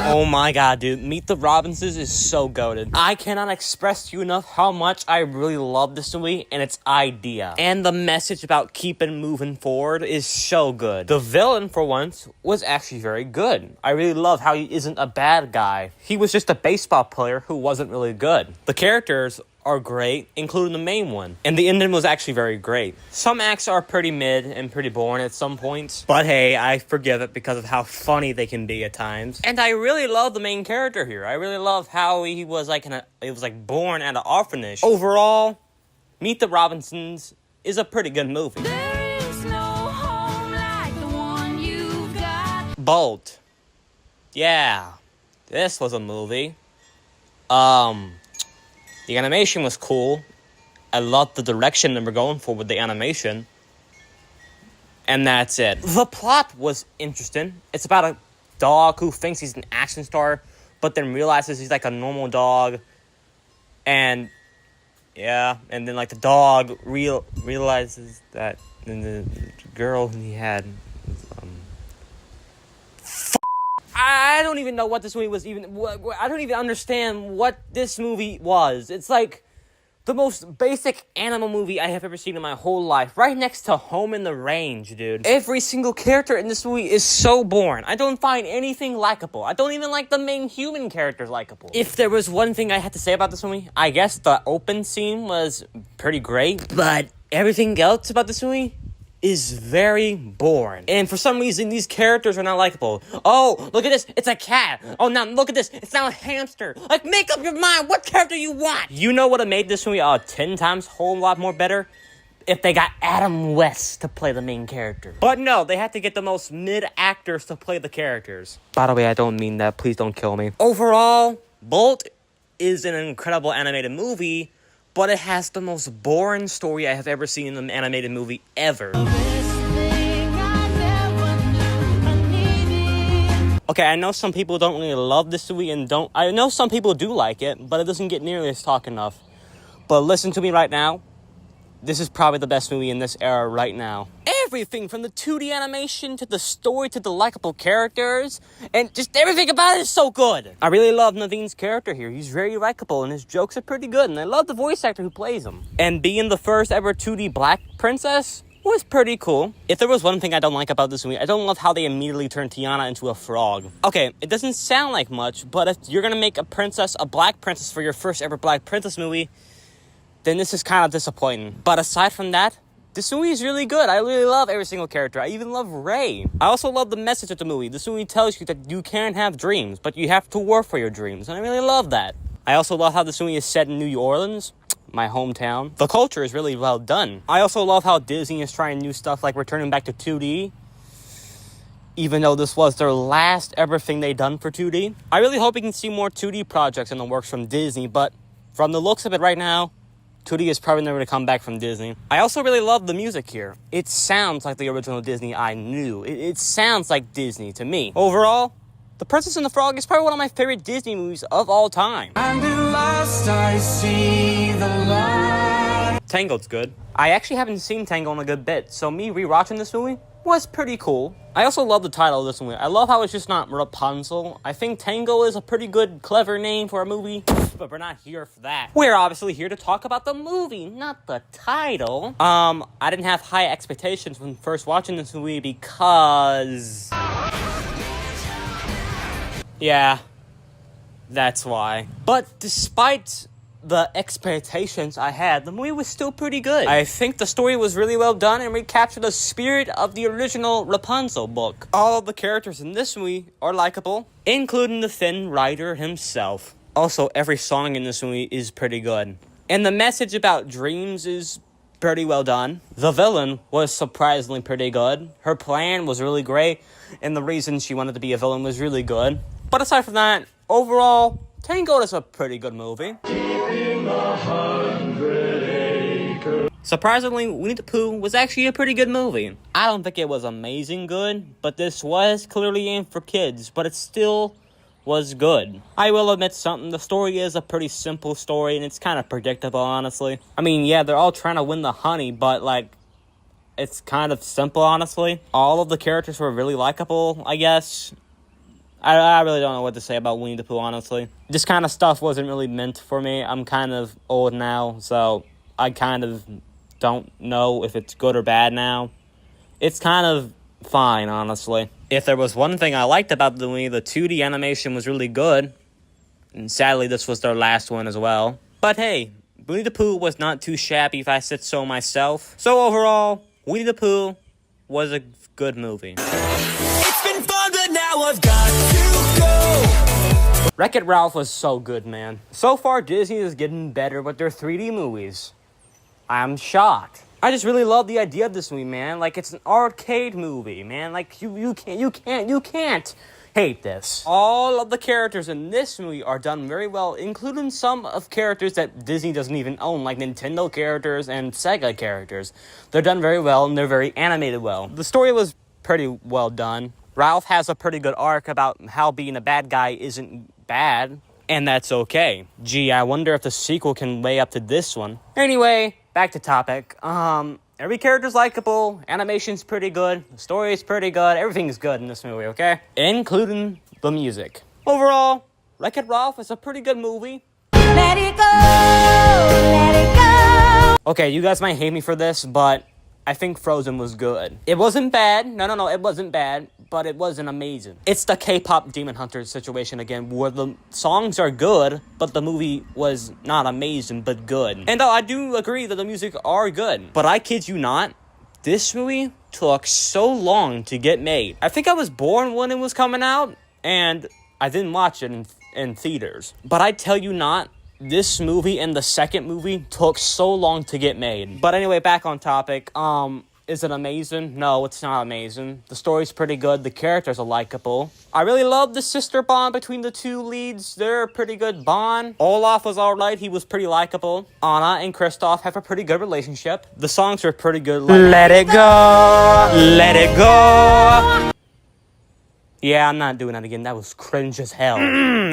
Oh my god, dude. Meet the Robinsons is so goated. I cannot express to you enough how much I really love this movie and its idea. And the message about keeping moving forward is so good. The villain, for once, was actually very good. I really love how he isn't a bad guy. He was just a baseball player who wasn't really good. The characters are great, including the main one. And the ending was actually very great. Some acts are pretty mid and pretty boring at some points. But hey, I forgive it because of how funny they can be at times. And I really love the main character here. I really love how he was like born at an orphanage. Overall, Meet the Robinsons is a pretty good movie. There is no home like the one you've got. Bolt. Yeah, this was a movie. The animation was cool. I loved the direction they were going for with the animation. And that's it. The plot was interesting. It's about a dog who thinks he's an action star, but then realizes he's like a normal dog. And yeah, and then like the dog realizes that the girl he had was, I don't even know what this movie was even. I don't even understand what this movie was. It's like the most basic animal movie I have ever seen in my whole life. Right next to Home in the Range, dude. Every single character in this movie is so boring. I don't find anything likable. I don't even like the main human characters likable. If there was one thing I had to say about this movie, I guess the open scene was pretty great. But everything else about this movie is very boring. And for some reason, these characters are not likable. Oh, look at this. It's a cat. Oh, now look at this. It's now a hamster. Like, make up your mind. What character you want? You know what would have made this movie 10 times whole lot more better? If they got Adam West to play the main character. But no, they had to get the most mid actors to play the characters. By the way, I don't mean that. Please don't kill me. Overall, Bolt is an incredible animated movie, but it has the most boring story I have ever seen in an animated movie ever. Okay, I know some people don't really love this movie I know some people do like it, but it doesn't get nearly as talk enough. But listen to me right now. This is probably the best movie in this era right now. Everything from the 2D animation to the story to the likable characters and just everything about it is so good. I really love Naveen's character here. He's very likable and his jokes are pretty good and I love the voice actor who plays him. And being the first ever 2D black princess was pretty cool. If there was one thing I don't like about this movie, I don't love how they immediately turned Tiana into a frog. Okay, it doesn't sound like much, but if you're gonna make a black princess for your first ever black princess movie, then this is kind of disappointing. But aside from that, This movie is really good. I really love every single character. I even love Ray. I also love the message of the movie. This movie tells you that you can have dreams, but you have to work for your dreams, and I really love that. I also love how this movie is set in New Orleans, my hometown. The culture is really well done. I also love how Disney is trying new stuff like returning back to 2D, even though this was their last ever thing they done for 2D. I really hope we can see more 2D projects in the works from Disney, but from the looks of it right now, 2D is probably never going to come back from Disney. I also really love the music here. It sounds like the original Disney I knew. It sounds like Disney to me. Overall, The Princess and the Frog is probably one of my favorite Disney movies of all time. And at last I see the light. Tangled's good. I actually haven't seen Tangled in a good bit, so me rewatching this movie was pretty cool. I also love the title of this movie. I love how it's just not Rapunzel. I think Tangled is a pretty good, clever name for a movie, but we're not here for that. We're obviously here to talk about the movie, not the title. I didn't have high expectations when first watching this movie because... yeah, that's why. But despite the expectations I had, the movie was still pretty good. I think the story was really well done and recaptured the spirit of the original Rapunzel book. All of the characters in this movie are likable, including the Thin Rider himself. Also, every song in this movie is pretty good. And the message about dreams is pretty well done. The villain was surprisingly pretty good. Her plan was really great, and the reason she wanted to be a villain was really good. But aside from that, overall, Tangled is a pretty good movie. Surprisingly, Winnie the Pooh was actually a pretty good movie. I don't think it was amazing good, but this was clearly aimed for kids, but it still was good. I will admit something, the story is a pretty simple story, and it's kind of predictable, honestly. I mean, yeah, they're all trying to win the honey, but, like, it's kind of simple, honestly. All of the characters were really likable, I guess. I really don't know what to say about Winnie the Pooh, honestly. This kind of stuff wasn't really meant for me. I'm kind of old now, so I kind of don't know if it's good or bad now. It's kind of fine, honestly. If there was one thing I liked about the movie, the 2D animation was really good. And sadly, this was their last one as well. But hey, Winnie the Pooh was not too shabby if I said so myself. So overall, Winnie the Pooh was a good movie. It's been fun, but now I've got to go. Wreck-It Ralph was so good, man. So far, Disney is getting better with their 3D movies. I'm shocked. I just really love the idea of this movie, man. Like, it's an arcade movie, man. Like, you can't hate this. All of the characters in this movie are done very well, including some of characters that Disney doesn't even own, like Nintendo characters and Sega characters. They're done very well, and they're very animated well. The story was pretty well done. Ralph has a pretty good arc about how being a bad guy isn't bad, and that's okay. Gee, I wonder if the sequel can weigh up to this one. Anyway, back to topic. Every character's likable, animation's pretty good, the story's pretty good, everything's good in this movie, okay? Including the music. Overall, Wreck-It Ralph is a pretty good movie. Let it go, let it go. Okay, you guys might hate me for this, but I think Frozen was good. It wasn't bad. No, it wasn't bad, but it wasn't amazing. It's the K-pop Demon Hunter situation again, where the songs are good, but the movie was not amazing, but good. And I do agree that the music are good, but I kid you not, this movie took so long to get made. I think I was born when it was coming out, and I didn't watch it in theaters. But I tell you not, this movie and the second movie took so long to get made. But anyway, back on topic. Is it amazing? No, it's not amazing. The story's pretty good. The characters are likable. I really love the sister bond between the two leads. They're a pretty good bond. Olaf was alright. He was pretty likable. Anna and Kristoff have a pretty good relationship. The songs are pretty good. Like, let it go. Let it go. Yeah, I'm not doing that again. That was cringe as hell.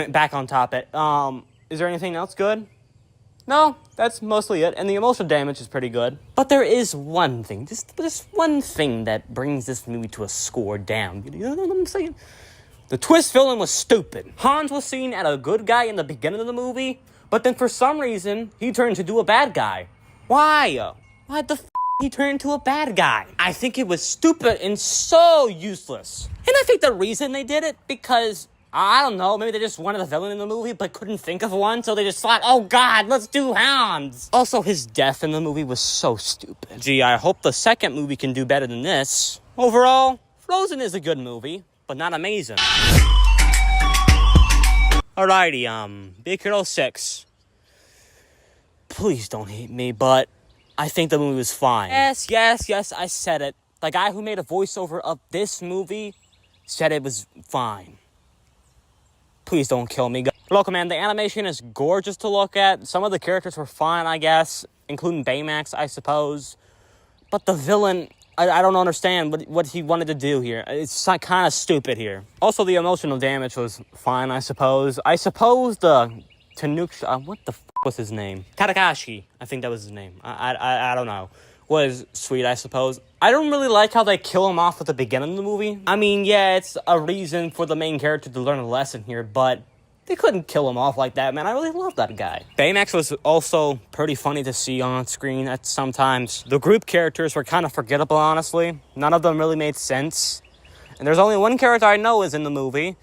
Back on topic. Is there anything else good? No, that's mostly it. And the emotional damage is pretty good. But there is one thing, just one thing that brings this movie to a score down. You know what I'm saying? The twist villain was stupid. Hans was seen as a good guy in the beginning of the movie, but then for some reason, he turned into a bad guy. Why? Why the he turned into a bad guy? I think it was stupid and so useless. And I think the reason they did it, because I don't know, maybe they just wanted a villain in the movie but couldn't think of one, so they just thought, oh god, let's do hounds. Also, his death in the movie was so stupid. Gee, I hope the second movie can do better than this. Overall, Frozen is a good movie, but not amazing. Alrighty, Big Hero 6. Please don't hate me, but I think the movie was fine. Yes, I said it. The guy who made a voiceover of this movie said it was fine. Please don't kill me. Look, man, the animation is gorgeous to look at. Some of the characters were fine, I guess, including Baymax, I suppose. But the villain, I don't understand what he wanted to do here. It's kind of stupid here. Also, the emotional damage was fine, I suppose. I suppose the Tanuki, what the was his name? Tadakashi, I think that was his name. I don't know. Was sweet, I suppose. I don't really like how they kill him off at the beginning of the movie. I mean, yeah, it's a reason for the main character to learn a lesson here, but they couldn't kill him off like that, man. I really love that guy. Baymax was also pretty funny to see on screen at sometimes. The group characters were kind of forgettable, honestly. None of them really made sense. And there's only one character I know is in the movie.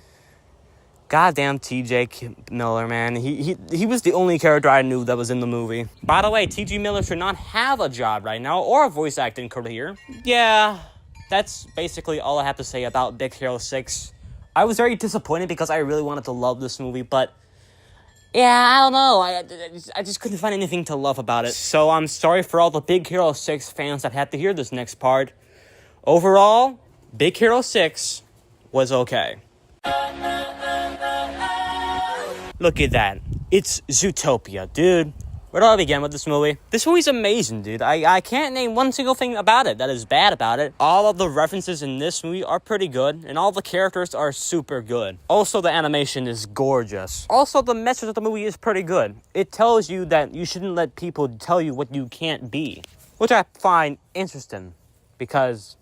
Goddamn T.J. Miller, man. He was the only character I knew that was in the movie. By the way, T.J. Miller should not have a job right now or a voice acting career. Yeah, that's basically all I have to say about Big Hero 6. I was very disappointed because I really wanted to love this movie, but yeah, I don't know. I just couldn't find anything to love about it. So I'm sorry for all the Big Hero 6 fans that had to hear this next part. Overall, Big Hero 6 was okay. Look at that. It's Zootopia, dude. Where do I begin with this movie? This movie's amazing, dude. I can't name one single thing about it that is bad about it. All of the references in this movie are pretty good, and all the characters are super good. Also, the animation is gorgeous. Also, the message of the movie is pretty good. It tells you that you shouldn't let people tell you what you can't be, which I find interesting, because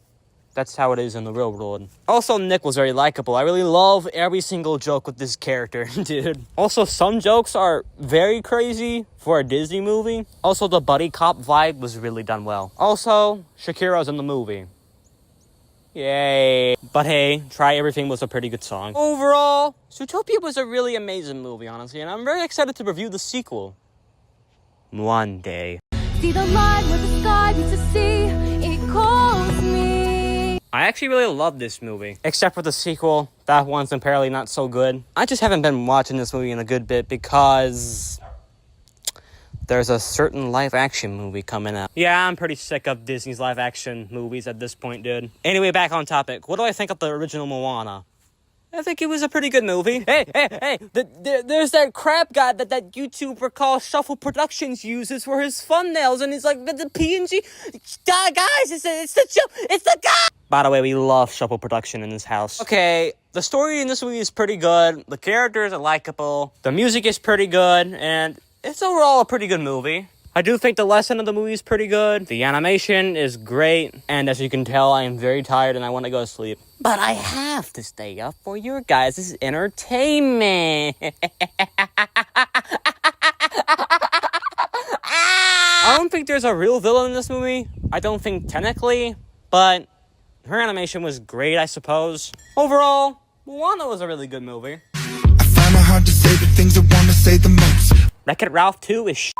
that's how it is in the real world. Also, Nick was very likable. I really love every single joke with this character, dude. Also, some jokes are very crazy for a Disney movie. Also, the buddy cop vibe was really done well. Also, Shakira's in the movie. Yay. But hey, Try Everything was a pretty good song. Overall, Zootopia was a really amazing movie, honestly, and I'm very excited to review the sequel one day. See the line where the sky meets the sea, it calls me. I actually really love this movie, except for the sequel. That one's apparently not so good. I just haven't been watching this movie in a good bit because there's a certain live-action movie coming out. Yeah, I'm pretty sick of Disney's live-action movies at this point, dude. Anyway, back on topic. What do I think of the original Moana? I think it was a pretty good movie. Hey, there's that crap guy that YouTuber called Shuffle Productions uses for his thumbnails, and he's like, the PNG, guys, it's the guy! By the way, we love Shuffle Production in this house. Okay, the story in this movie is pretty good, the characters are likable, the music is pretty good, and it's overall a pretty good movie. I do think the lesson of the movie is pretty good. The animation is great. And as you can tell, I am very tired and I want to go to sleep. But I have to stay up for your guys' entertainment. I don't think there's a real villain in this movie. I don't think technically. But her animation was great, I suppose. Overall, Moana was a really good movie. I find it hard to say the things I want to say the most. Wreck-It Ralph 2 is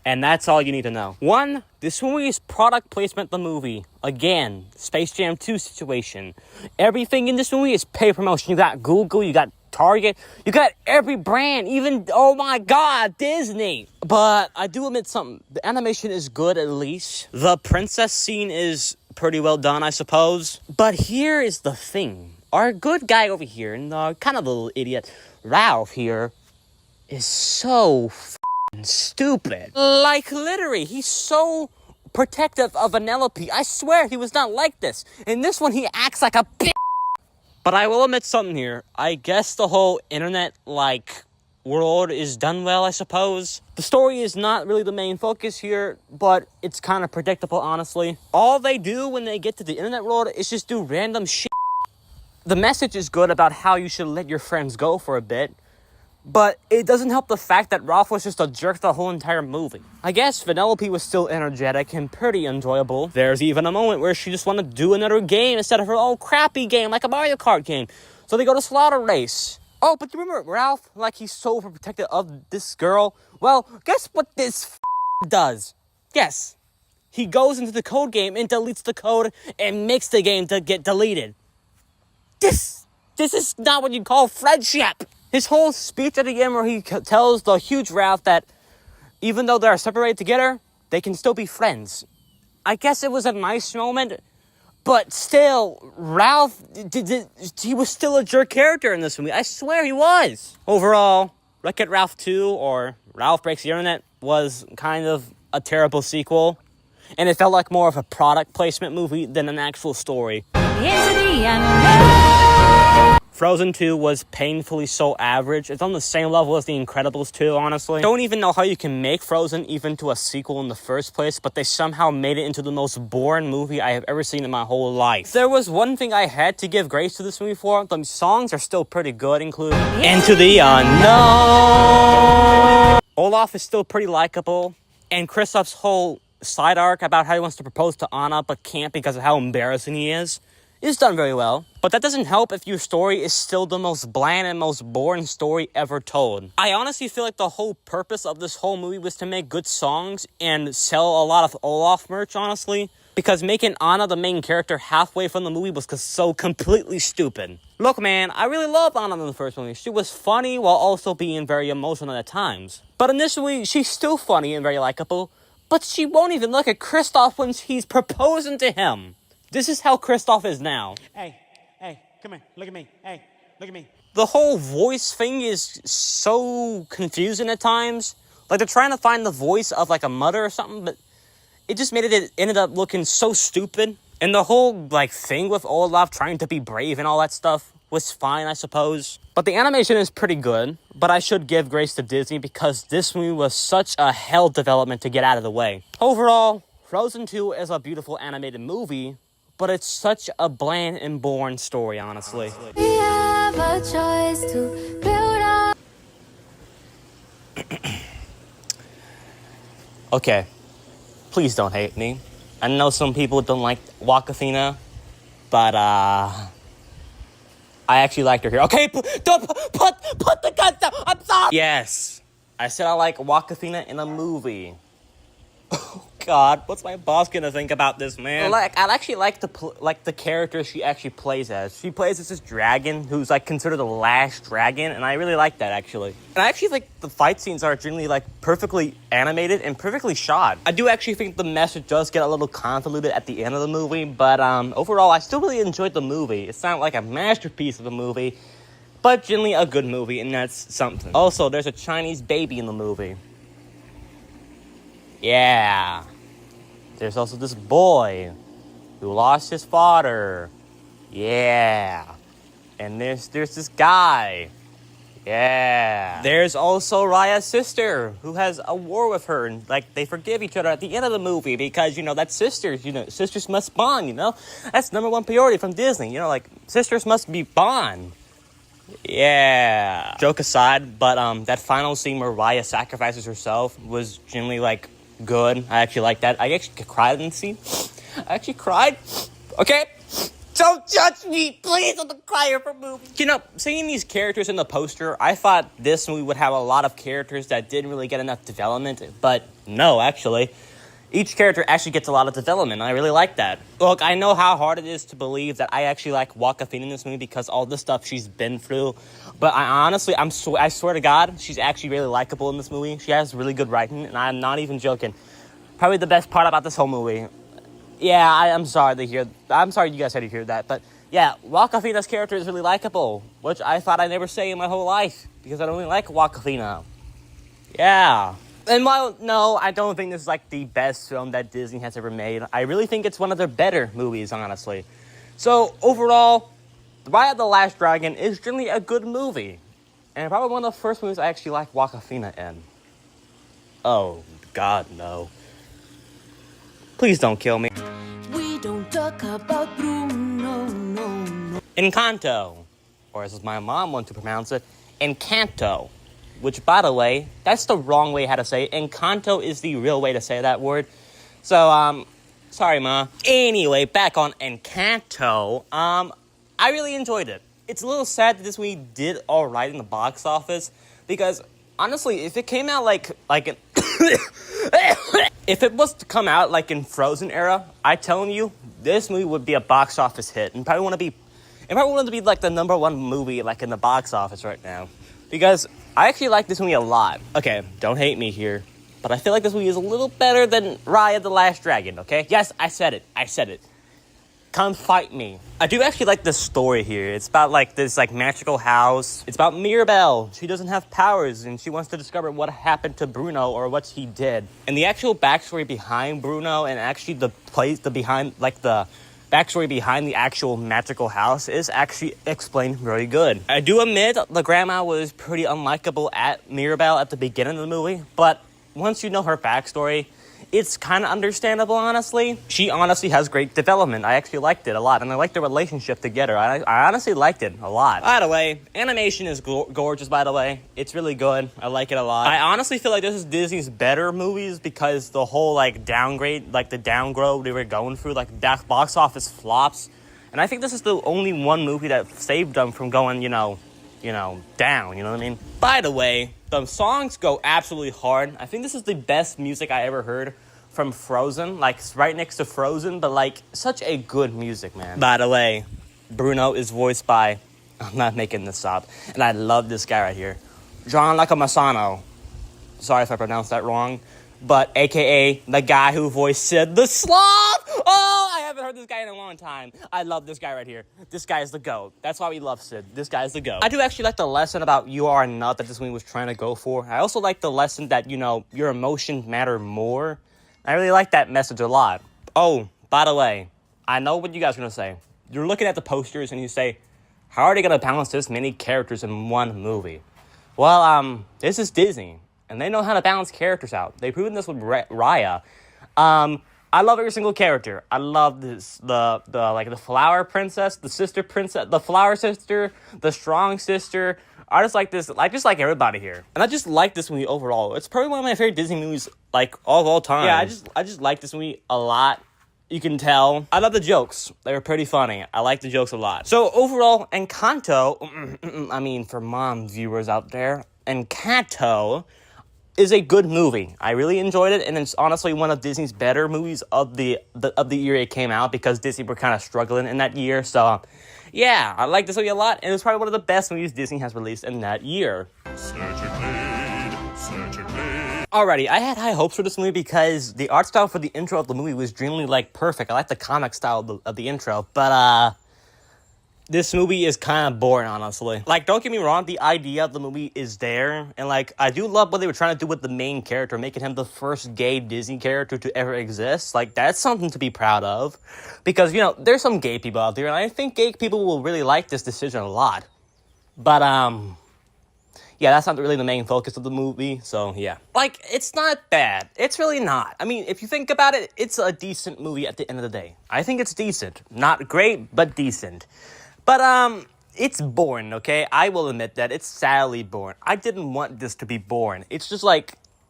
and that's all you need to know. 1, this movie is product placement the movie. Again, Space Jam 2 situation. Everything in this movie is paid promotion. You got Google, you got Target, you got every brand, even, oh my god, Disney. But I do admit something. The animation is good, at least. The princess scene is pretty well done, I suppose. But here is the thing. Our good guy over here, and the kind of little idiot, Ralph here, is so stupid. Like, literally, he's so protective of Vanellope. I swear he was not like this. In this one, he acts like a bitch. But I will admit something here. I guess the whole internet, world is done well, I suppose. The story is not really the main focus here, but it's kind of predictable, honestly. All they do when they get to the internet world is just do random shit. The message is good about how you should let your friends go for a bit. But it doesn't help the fact that Ralph was just a jerk the whole entire movie. I guess Vanellope was still energetic and pretty enjoyable. There's even a moment where she just wanted to do another game instead of her old crappy game, like a Mario Kart game. So they go to slaughter race. Oh, but you remember Ralph? Like, he's so overprotective of this girl. Well, guess what this does? Yes. He goes into the code game and deletes the code and makes the game to get deleted. This is not what you call friendship. His whole speech at the end where he tells the huge Ralph that even though they're separated together, they can still be friends. I guess it was a nice moment, but still, Ralph, he was still a jerk character in this movie. I swear he was. Overall, Wreck-It Ralph 2, or Ralph Breaks the Internet, was kind of a terrible sequel. And it felt like more of a product placement movie than an actual story. Into the unknown. Frozen 2 was painfully so average. It's on the same level as The Incredibles 2, honestly. Don't even know how you can make Frozen even to a sequel in the first place, but they somehow made it into the most boring movie I have ever seen in my whole life. There was one thing I had to give grace to this movie for. The songs are still pretty good, including Into the Unknown. Olaf is still pretty likable, and Kristoff's whole side arc about how he wants to propose to Anna but can't because of how embarrassing he is done very well. But that doesn't help if your story is still the most bland and most boring story ever told. I honestly feel like the whole purpose of this whole movie was to make good songs and sell a lot of Olaf merch, honestly. Because making Anna the main character halfway from the movie was so completely stupid. Look, man, I really loved Anna in the first movie. She was funny while also being very emotional at times. But in this movie, she's still funny and very likable. But she won't even look at Kristoff when he's proposing to him. This is how Kristoff is now. Hey, come here, look at me. Hey, look at me. The whole voice thing is so confusing at times. Like, they're trying to find the voice of, like, a mother or something, but it just ended up looking so stupid. And the whole, like, thing with Olaf trying to be brave and all that stuff was fine, I suppose. But the animation is pretty good, but I should give grace to Disney because this movie was such a hell development to get out of the way. Overall, Frozen 2 is a beautiful animated movie, but it's such a bland and boring story, honestly. We have a choice to build up. Okay, please don't hate me. I know some people don't like Awkwafina, but I actually liked her here. Okay, don't put the gun down. I'm sorry. Yes, I said I like Awkwafina in a movie. Oh God, what's my boss gonna think about this, man? Well, I actually like the character she actually plays as. She plays as this dragon who's like considered the last dragon, and I really like that actually. And I actually think the fight scenes are generally like perfectly animated and perfectly shot. I do actually think the message does get a little convoluted at the end of the movie, but overall I still really enjoyed the movie. It's not like a masterpiece of a movie, but generally a good movie, and that's something. Also, there's a Chinese baby in the movie. Yeah. There's also this boy who lost his father. Yeah. And there's this guy. Yeah. There's also Raya's sister who has a war with her, and like they forgive each other at the end of the movie because that's sisters, sisters must bond, That's #1 priority from Disney. Like sisters must be bond. Yeah. Joke aside, but that final scene where Raya sacrifices herself was generally like good. I actually like that. I actually cried in the scene. I actually cried. Okay? Don't judge me, please. I'm a crier for movies. Seeing these characters in the poster, I thought this movie would have a lot of characters that didn't really get enough development, but no, actually. Each character actually gets a lot of development, and I really like that. Look, I know how hard it is to believe that I actually like Awkwafina in this movie because all the stuff she's been through, but I swear to God, she's actually really likable in this movie. She has really good writing, and I'm not even joking. Probably the best part about this whole movie. Yeah, I'm sorry you guys had to hear that, but yeah, Awkwafina's character is really likable, which I thought I'd never say in my whole life, because I don't really like Awkwafina. Yeah. And while, no, I don't think this is like the best film that Disney has ever made, I really think it's one of their better movies, honestly. So, overall, Raya the Last Dragon is generally a good movie. And probably one of the first movies I actually like Awkwafina in. Oh, God, no. Please don't kill me. We don't talk about Bruno, no. Encanto, or as my mom wants to pronounce it, Encanto. Which, by the way, that's the wrong way how to say it. Encanto is the real way to say that word. So, sorry, Ma. Anyway, back on Encanto, I really enjoyed it. it's a little sad that this movie did all right in the box office because honestly, if it came out like an if it was to come out like in Frozen era, I'm telling you, this movie would be a box office hit and probably want to be like the #1 movie like in the box office right now because I actually like this movie a lot. Okay, don't hate me here, but I feel like this movie is a little better than Raya the Last Dragon. Okay, yes, I said it. Come fight me. I do actually like the story here. It's about like this like magical house. It's about Mirabelle. She doesn't have powers and she wants to discover what happened to Bruno or what he did. And the actual backstory behind Bruno and actually the backstory behind the actual magical house is actually explained very good. I do admit the grandma was pretty unlikable at Mirabelle at the beginning of the movie, but once you know her backstory, it's kind of understandable, honestly. She honestly has great development. I actually liked it a lot, and I liked the relationship together. I honestly liked it a lot. By the way, animation is gorgeous, by the way. It's really good. I like it a lot. I honestly feel like this is Disney's better movies because the whole, like, downgrade, like, the downgrade they were going through, like, box office flops. And I think this is the only one movie that saved them from going, down, you know what I mean? By the way, the songs go absolutely hard. I think this is the best music I ever heard from Frozen, like right next to Frozen, but like such a good music, man. By the way, Bruno is voiced by, I'm not making this up, and I love this guy right here, John Leguizamo. Sorry if I pronounced that wrong, but AKA the guy who voiced Sid the Sloth. Oh, I haven't heard this guy in a long time. I love this guy right here. This guy is the GOAT. That's why we love Sid. This guy is the GOAT. I do actually like the lesson about you are a nut that this movie was trying to go for. I also like the lesson that, your emotions matter more. I really like that message a lot. Oh, by the way, I know what you guys are going to say. You're looking at the posters and you say, how are they going to balance this many characters in one movie? Well, this is Disney, and they know how to balance characters out. They've proven this with Raya. I love every single character. I love the flower princess, the sister princess, the flower sister, the strong sister. I just like this, just like everybody here. And I just like this movie overall. It's probably one of my favorite Disney movies, like, of all time. Yeah, I just like this movie a lot. You can tell. I love the jokes. They were pretty funny. I like the jokes a lot. So overall, Encanto, for mom viewers out there, Encanto is a good movie. I really enjoyed it, and it's honestly one of Disney's better movies of the year it came out because Disney were kind of struggling in that year. So, yeah, I like this movie a lot, and it's probably one of the best movies Disney has released in that year. Alrighty, I had high hopes for this movie because the art style for the intro of the movie was genuinely, perfect. I like the comic style of the intro, but, this movie is kind of boring, honestly. Don't get me wrong, the idea of the movie is there, and, I do love what they were trying to do with the main character, making him the first gay Disney character to ever exist. That's something to be proud of, because, there's some gay people out there, and I think gay people will really like this decision a lot. But, yeah, that's not really the main focus of the movie, so, yeah. It's not bad. It's really not. If you think about it, it's a decent movie at the end of the day. I think it's decent. Not great, but decent. But, it's boring, okay? I will admit that. It's sadly boring. I didn't want this to be boring. It's just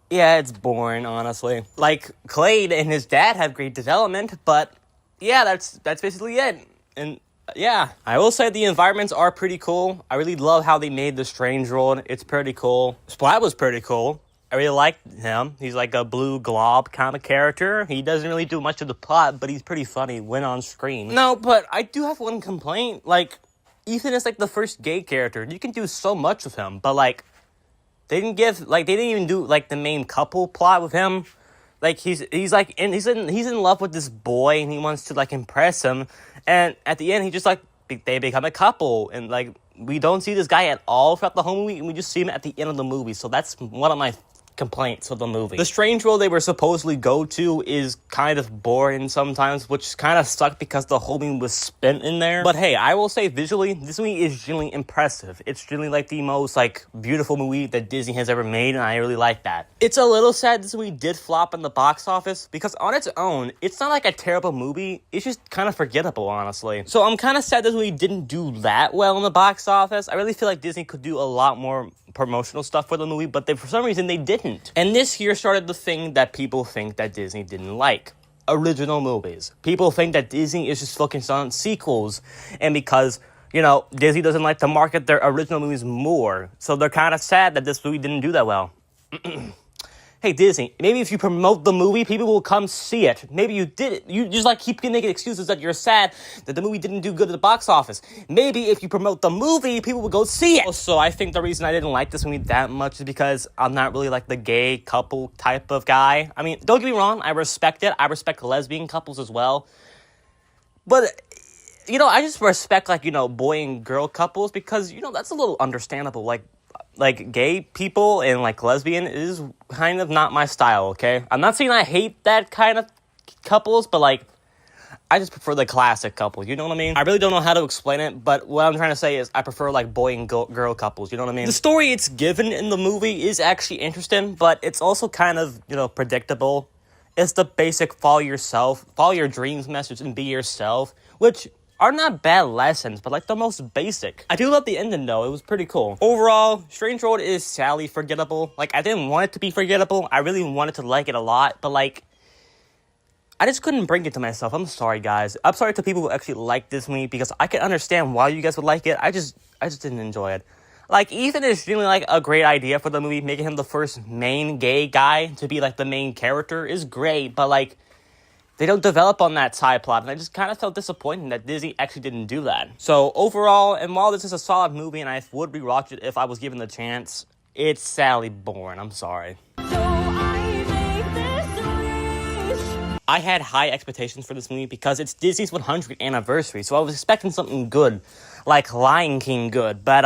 yeah, it's boring, honestly. Clade and his dad have great development, but, yeah, that's basically it. And, yeah. I will say the environments are pretty cool. I really love how they made the Strange World. It's pretty cool. Splat was pretty cool. I really liked him. He's like a blue glob kind of character. He doesn't really do much of the plot, but he's pretty funny when on screen. No, but I do have one complaint. Ethan is the first gay character. You can do so much with him, but they didn't even do the main couple plot with him. He's in love with this boy and he wants to impress him. And at the end, he just they become a couple and we don't see this guy at all throughout the whole movie, and we just see him at the end of the movie. So that's one of my complaints of the movie. The strange world they were supposedly go to is kind of boring sometimes, which kind of sucked because the whole movie was spent in there. But hey, I will say visually, this movie is genuinely impressive. It's genuinely the most beautiful movie that Disney has ever made, and I really like that. It's a little sad this movie did flop in the box office because on its own, it's not a terrible movie. It's just kind of forgettable, honestly. So I'm kind of sad this movie didn't do that well in the box office. I really feel like Disney could do a lot more promotional stuff for the movie, but for some reason they didn't. And this here started the thing that people think that Disney didn't like. Original movies. People think that Disney is just focused on sequels, and because you know, Disney doesn't like to market their original movies more. So they're kind of sad that this movie didn't do that well. Hey, Disney, maybe if you promote the movie, people will come see it. Maybe you did it. You just, like, keep making excuses that you're sad that the movie didn't do good at the box office. Maybe if you promote the movie, people will go see it. Also, I think the reason I didn't like this movie that much is because I'm not really, like, the gay couple type of guy. I mean, don't get me wrong, I respect it. I respect lesbian couples as well. But, you know, I just respect, like, you know, boy and girl couples because, you know, that's a little understandable. Like, gay people and, like, lesbian is kind of not my style, okay? I'm not saying I hate that kind of couples, but, like, I just prefer the classic couple, you know what I mean? I really don't know how to explain it, but what I'm trying to say is I prefer, like, boy and girl couples, you know what I mean? The story it's given in the movie is actually interesting, but it's also kind of, you know, predictable. It's the basic follow yourself, follow your dreams message, and be yourself, which are not bad lessons, but like the most basic. I do love the ending though, it was pretty cool. Overall, Strange World is sadly forgettable. Like, I didn't want it to be forgettable, I really wanted to like it a lot, but like, I just couldn't bring it to myself. I'm sorry, guys. I'm sorry to people who actually like this movie, because I can understand why you guys would like it, I just didn't enjoy it. Like, Ethan is really, like, a great idea for the movie, making him the first main gay guy to be, like, the main character is great, but like, they don't develop on that side plot, and I just kind of felt disappointed that Disney actually didn't do that. So, overall, and while this is a solid movie, and I would rewatch it if I was given the chance, it's sadly boring, I'm sorry. I had high expectations for this movie because it's Disney's 100th anniversary, so I was expecting something good, like Lion King good, but,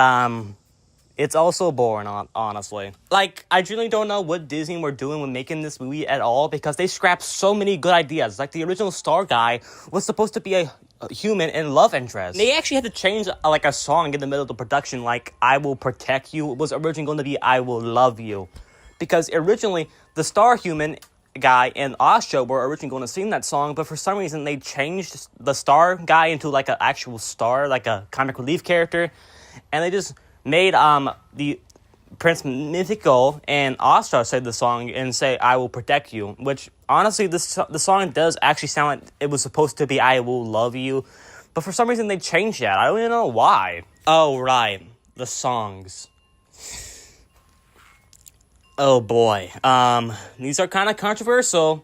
it's also boring, honestly. Like, I really don't know what Disney were doing when making this movie at all, because they scrapped so many good ideas. Like, the original star guy was supposed to be a human and love interest. They actually had to change, like, a song in the middle of the production, like, I Will Protect You. It was originally going to be I Will Love You. Because originally, the star human guy and Asha were originally going to sing that song, but for some reason, they changed the star guy into, like, an actual star, like a comic relief character, and they just made the Prince Mythical and Asha say the song and say I Will Protect You, which honestly the song does actually sound like it was supposed to be I Will Love You, but for some reason they changed that. I don't even know why. Oh right, the songs. Oh boy, these are kind of controversial,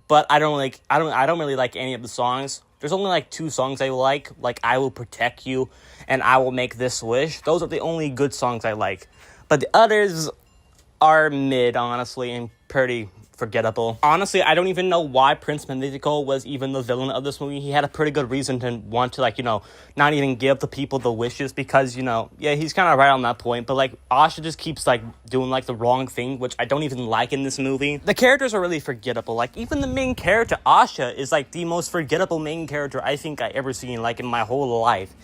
but I don't really like any of the songs. There's only like 2 songs I like I Will Protect You and I Will Make This Wish. Those are the only good songs I like. But the others are mid, honestly, and pretty forgettable. Honestly, I don't even know why Prince Mythical was even the villain of this movie. He had a pretty good reason to want to, like, you know, not even give the people the wishes because, you know, yeah, he's kind of right on that point. But, like, Asha just keeps, like, doing, like, the wrong thing, which I don't even like in this movie. The characters are really forgettable. Like, even the main character, Asha, is, like, the most forgettable main character I think I ever seen, like, in my whole life.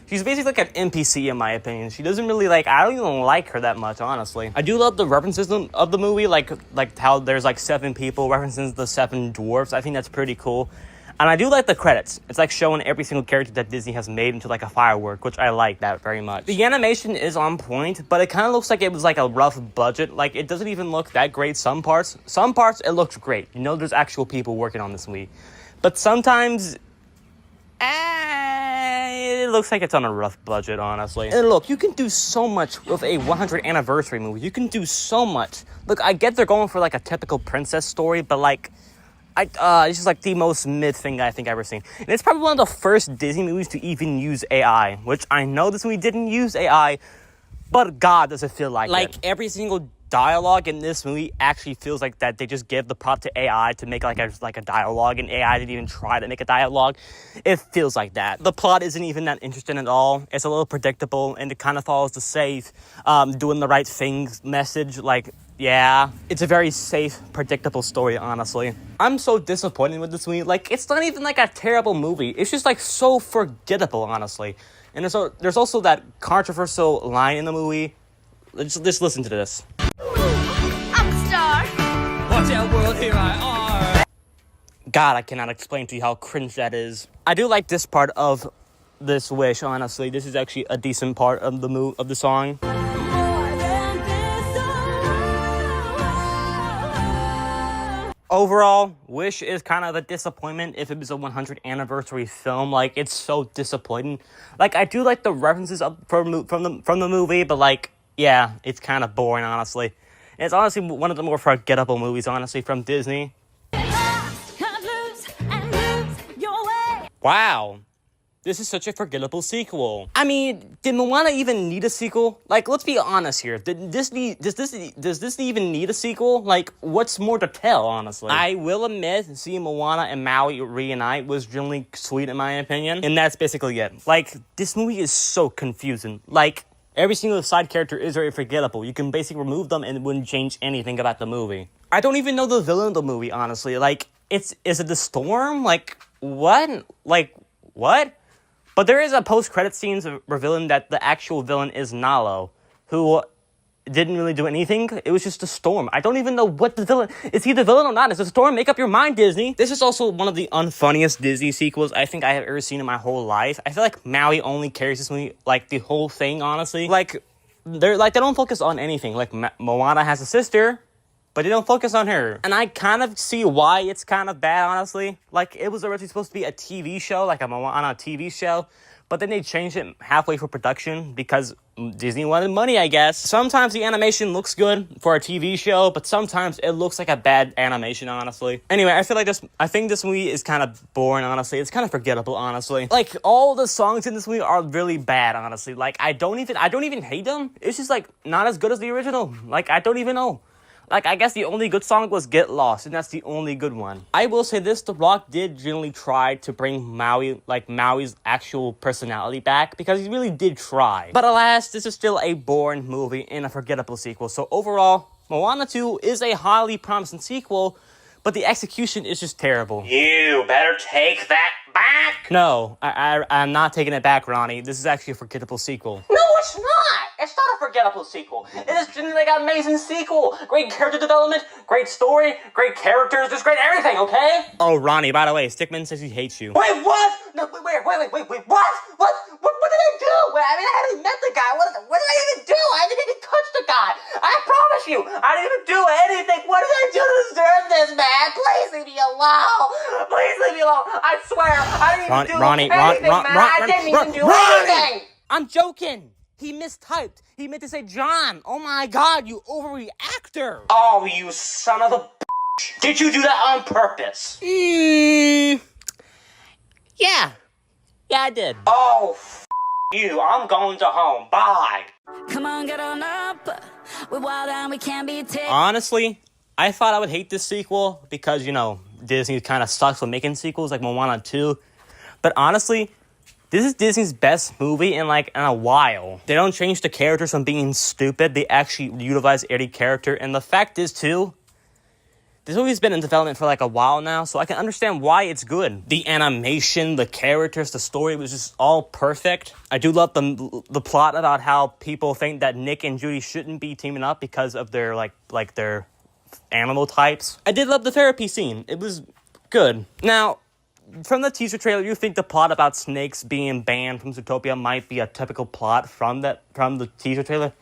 She's basically like an NPC in my opinion. She doesn't really I don't even like her that much, honestly. I do love the references of the movie, like how there's like 7 people referencing the 7 dwarfs. I think that's pretty cool. And I do like the credits. It's like showing every single character that Disney has made into like a firework, which I like that very much. The animation is on point, but it kind of looks like it was like a rough budget. Like, it doesn't even look that great some parts. Some parts, it looks great. You know there's actual people working on this movie. But sometimes it looks like it's on a rough budget, honestly. And look, you can do so much with a 100th anniversary movie. You can do so much. Look, I get they're going for like a typical princess story, but like, it's just like the most mid thing I think I've ever seen. And it's probably one of the first Disney movies to even use AI, which I know this movie didn't use AI, but God, does it feel like it. Like, every single dialogue in this movie actually feels like that they just give the prop to AI to make like a dialogue, and AI didn't even try to make a dialogue. It feels like that. The plot isn't even that interesting at all. It's a little predictable, and it kind of follows the safe, doing the right things message. Like, yeah, it's a very safe, predictable story, honestly. I'm so disappointed with this movie. Like, it's not even like a terrible movie. It's just like so forgettable, honestly. And there's also that controversial line in the movie. Just listen to this. Watch out, world, here I are. God, I cannot explain to you how cringe that is. I do like this part of this wish, honestly. This is actually a decent part of the song. Overall, Wish is kind of a disappointment if it was a 100th anniversary film. Like, it's so disappointing. Like, I do like the references from the movie, but like, yeah, it's kind of boring, honestly. And it's honestly one of the more forgettable movies, honestly, from Disney. Wow. This is such a forgettable sequel. I mean, did Moana even need a sequel? Like, let's be honest here. Does this even need a sequel? Like, what's more to tell, honestly? I will admit, seeing Moana and Maui reunite was really sweet in my opinion. And that's basically it. Like, this movie is so confusing. Like, every single side character is very forgettable. You can basically remove them and it wouldn't change anything about the movie. I don't even know the villain of the movie, honestly. Like, is it the Storm? Like, what? Like, what? But there is a post-credit scenes revealing that the actual villain is Nalo, who didn't really do anything. It was just a storm. I don't even know what the villain... Is he the villain or not? Is it a storm? Make up your mind, Disney. This is also one of the unfunniest Disney sequels I think I have ever seen in my whole life. I feel like Maui only carries this movie, like, the whole thing, honestly. Like, they don't focus on anything. Like, Moana has a sister, but they don't focus on her. And I kind of see why it's kind of bad, honestly. Like, it was originally supposed to be a TV show, like a Moana TV show. But then they changed it halfway through production because Disney wanted money, I guess. Sometimes the animation looks good for a TV show, but sometimes it looks like a bad animation, honestly. Anyway, I think this movie is kind of boring, honestly. It's kind of forgettable, honestly. Like, all the songs in this movie are really bad, honestly. Like, I don't even hate them. It's just, like, not as good as the original. Like, I don't even know. Like, I guess the only good song was Get Lost, and that's the only good one. I will say this, The Rock did generally try to bring Maui's actual personality back, because he really did try. But alas, this is still a boring movie and a forgettable sequel. So overall, Moana 2 is a highly promising sequel, but the execution is just terrible. You better take that back! No, I'm not taking it back, Ronnie. This is actually a forgettable sequel. No, it's not! It's not a forgettable sequel. It is genuinely like an amazing sequel. Great character development, great story, great characters, just great everything, okay? Oh, Ronnie, by the way, Stickman says he hates you. Wait, what? No, wait, what? What did I do? I mean, I haven't met the guy. What did I even do? I didn't even touch the guy. I promise you, I didn't even do anything. What did I do to deserve this, man? Please leave me alone. Please leave me alone. I swear, I didn't even do anything, man. I didn't even do anything. I'm joking. He mistyped. He meant to say John. Oh my god, you overreactor. Oh, you son of a bitch. Did you do that on purpose? Yeah. Yeah, I did. Oh, you. I'm going to home. Bye. Come on, get on up. We're wild and we can't be taken. Honestly, I thought I would hate this sequel because, you know, Disney kind of sucks with making sequels like Moana 2. But honestly, this is Disney's best movie in a while. They don't change the characters from being stupid. They actually utilize every character. And the fact is, too, this movie's been in development for a while now, so I can understand why it's good. The animation, the characters, the story was just all perfect. I do love the plot about how people think that Nick and Judy shouldn't be teaming up because of their their animal types. I did love the therapy scene. It was good. Now, from the teaser trailer, you think the plot about snakes being banned from Zootopia might be a typical plot from the teaser trailer.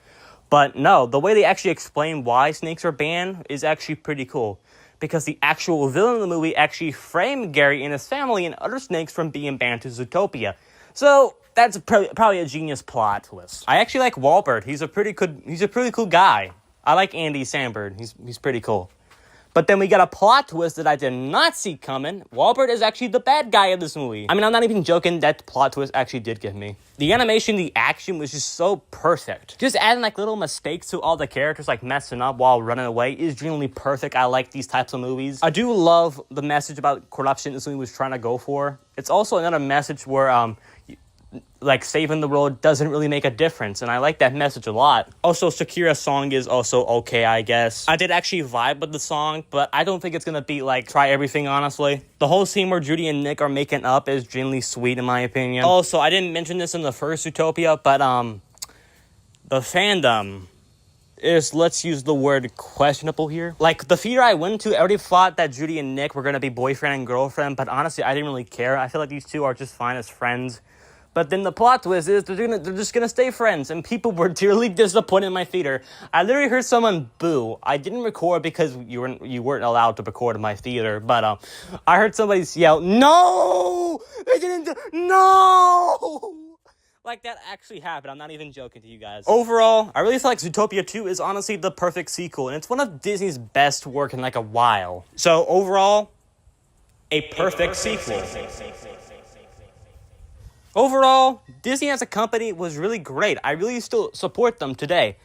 But no, the way they actually explain why snakes are banned is actually pretty cool. Because the actual villain of the movie actually framed Gary and his family and other snakes from being banned to Zootopia. So that's probably a genius plot twist. I actually like Wahlberg. He's a pretty cool guy. I like Andy Samberg. He's pretty cool. But then we got a plot twist that I did not see coming. Wahlberg is actually the bad guy of this movie. I mean, I'm not even joking. That plot twist actually did get me. The animation, the action was just so perfect. Just adding little mistakes to all the characters, messing up while running away, is genuinely perfect. I like these types of movies. I do love the message about corruption this movie was trying to go for. It's also another message where saving the world doesn't really make a difference, and I like that message a lot. Also, Shakira's song is also okay, I guess. I did actually vibe with the song, but I don't think it's gonna be Try Everything, honestly. The whole scene where Judy and Nick are making up is genuinely sweet, in my opinion. Also, I didn't mention this in the first Zootopia, but the fandom is, let's use the word questionable here. The theater I went to, everybody thought that Judy and Nick were gonna be boyfriend and girlfriend, but honestly, I didn't really care. I feel like these two are just fine as friends. But then the plot twist is they're just gonna stay friends, and people were dearly disappointed in my theater. I literally heard someone boo. I didn't record because you weren't allowed to record in my theater, but I heard somebody yell, "No! They didn't no!" Like, that actually happened. I'm not even joking to you guys. Overall, I really feel like Zootopia 2 is honestly the perfect sequel, and it's one of Disney's best work in like a while. So overall, a perfect sequel. Overall, Disney as a company was really great. I really still support them today.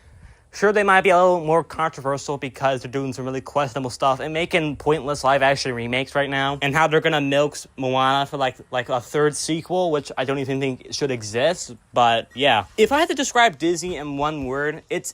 Sure, they might be a little more controversial because they're doing some really questionable stuff and making pointless live-action remakes right now. And how they're gonna milk Moana for like a third sequel, which I don't even think should exist. But yeah. If I had to describe Disney in one word, it's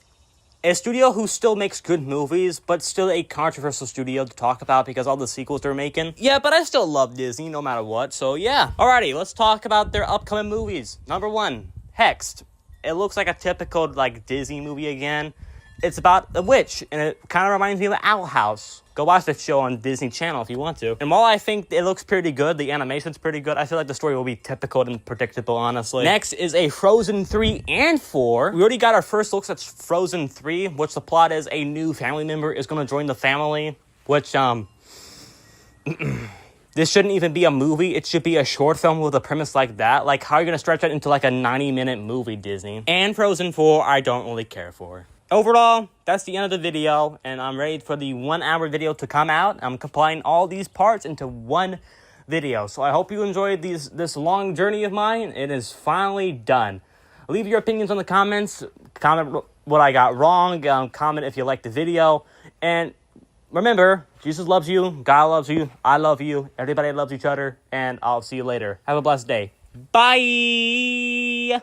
a studio who still makes good movies, but still a controversial studio to talk about because all the sequels they're making. Yeah, but I still love Disney no matter what, so yeah. Alrighty, let's talk about their upcoming movies. Number 1, Hexed. It looks like a typical, like, Disney movie again. It's about a witch, and it kind of reminds me of Owl House. Go watch the show on Disney Channel if you want to. And while I think it looks pretty good, the animation's pretty good, I feel like the story will be typical and predictable, honestly. Next is a Frozen 3 and 4. We already got our first looks at Frozen 3, which the plot is a new family member is going to join the family, which, this shouldn't even be a movie. It should be a short film with a premise like that. Like, how are you going to stretch that into, like, a 90-minute movie, Disney? And Frozen 4, I don't really care for. Overall, that's the end of the video, and I'm ready for the 1-hour video to come out. I'm compiling all these parts into one video. So I hope you enjoyed this long journey of mine. It is finally done. Leave your opinions in the comments. Comment what I got wrong. Comment if you liked the video. And remember, Jesus loves you, God loves you, I love you, everybody loves each other, and I'll see you later. Have a blessed day. Bye!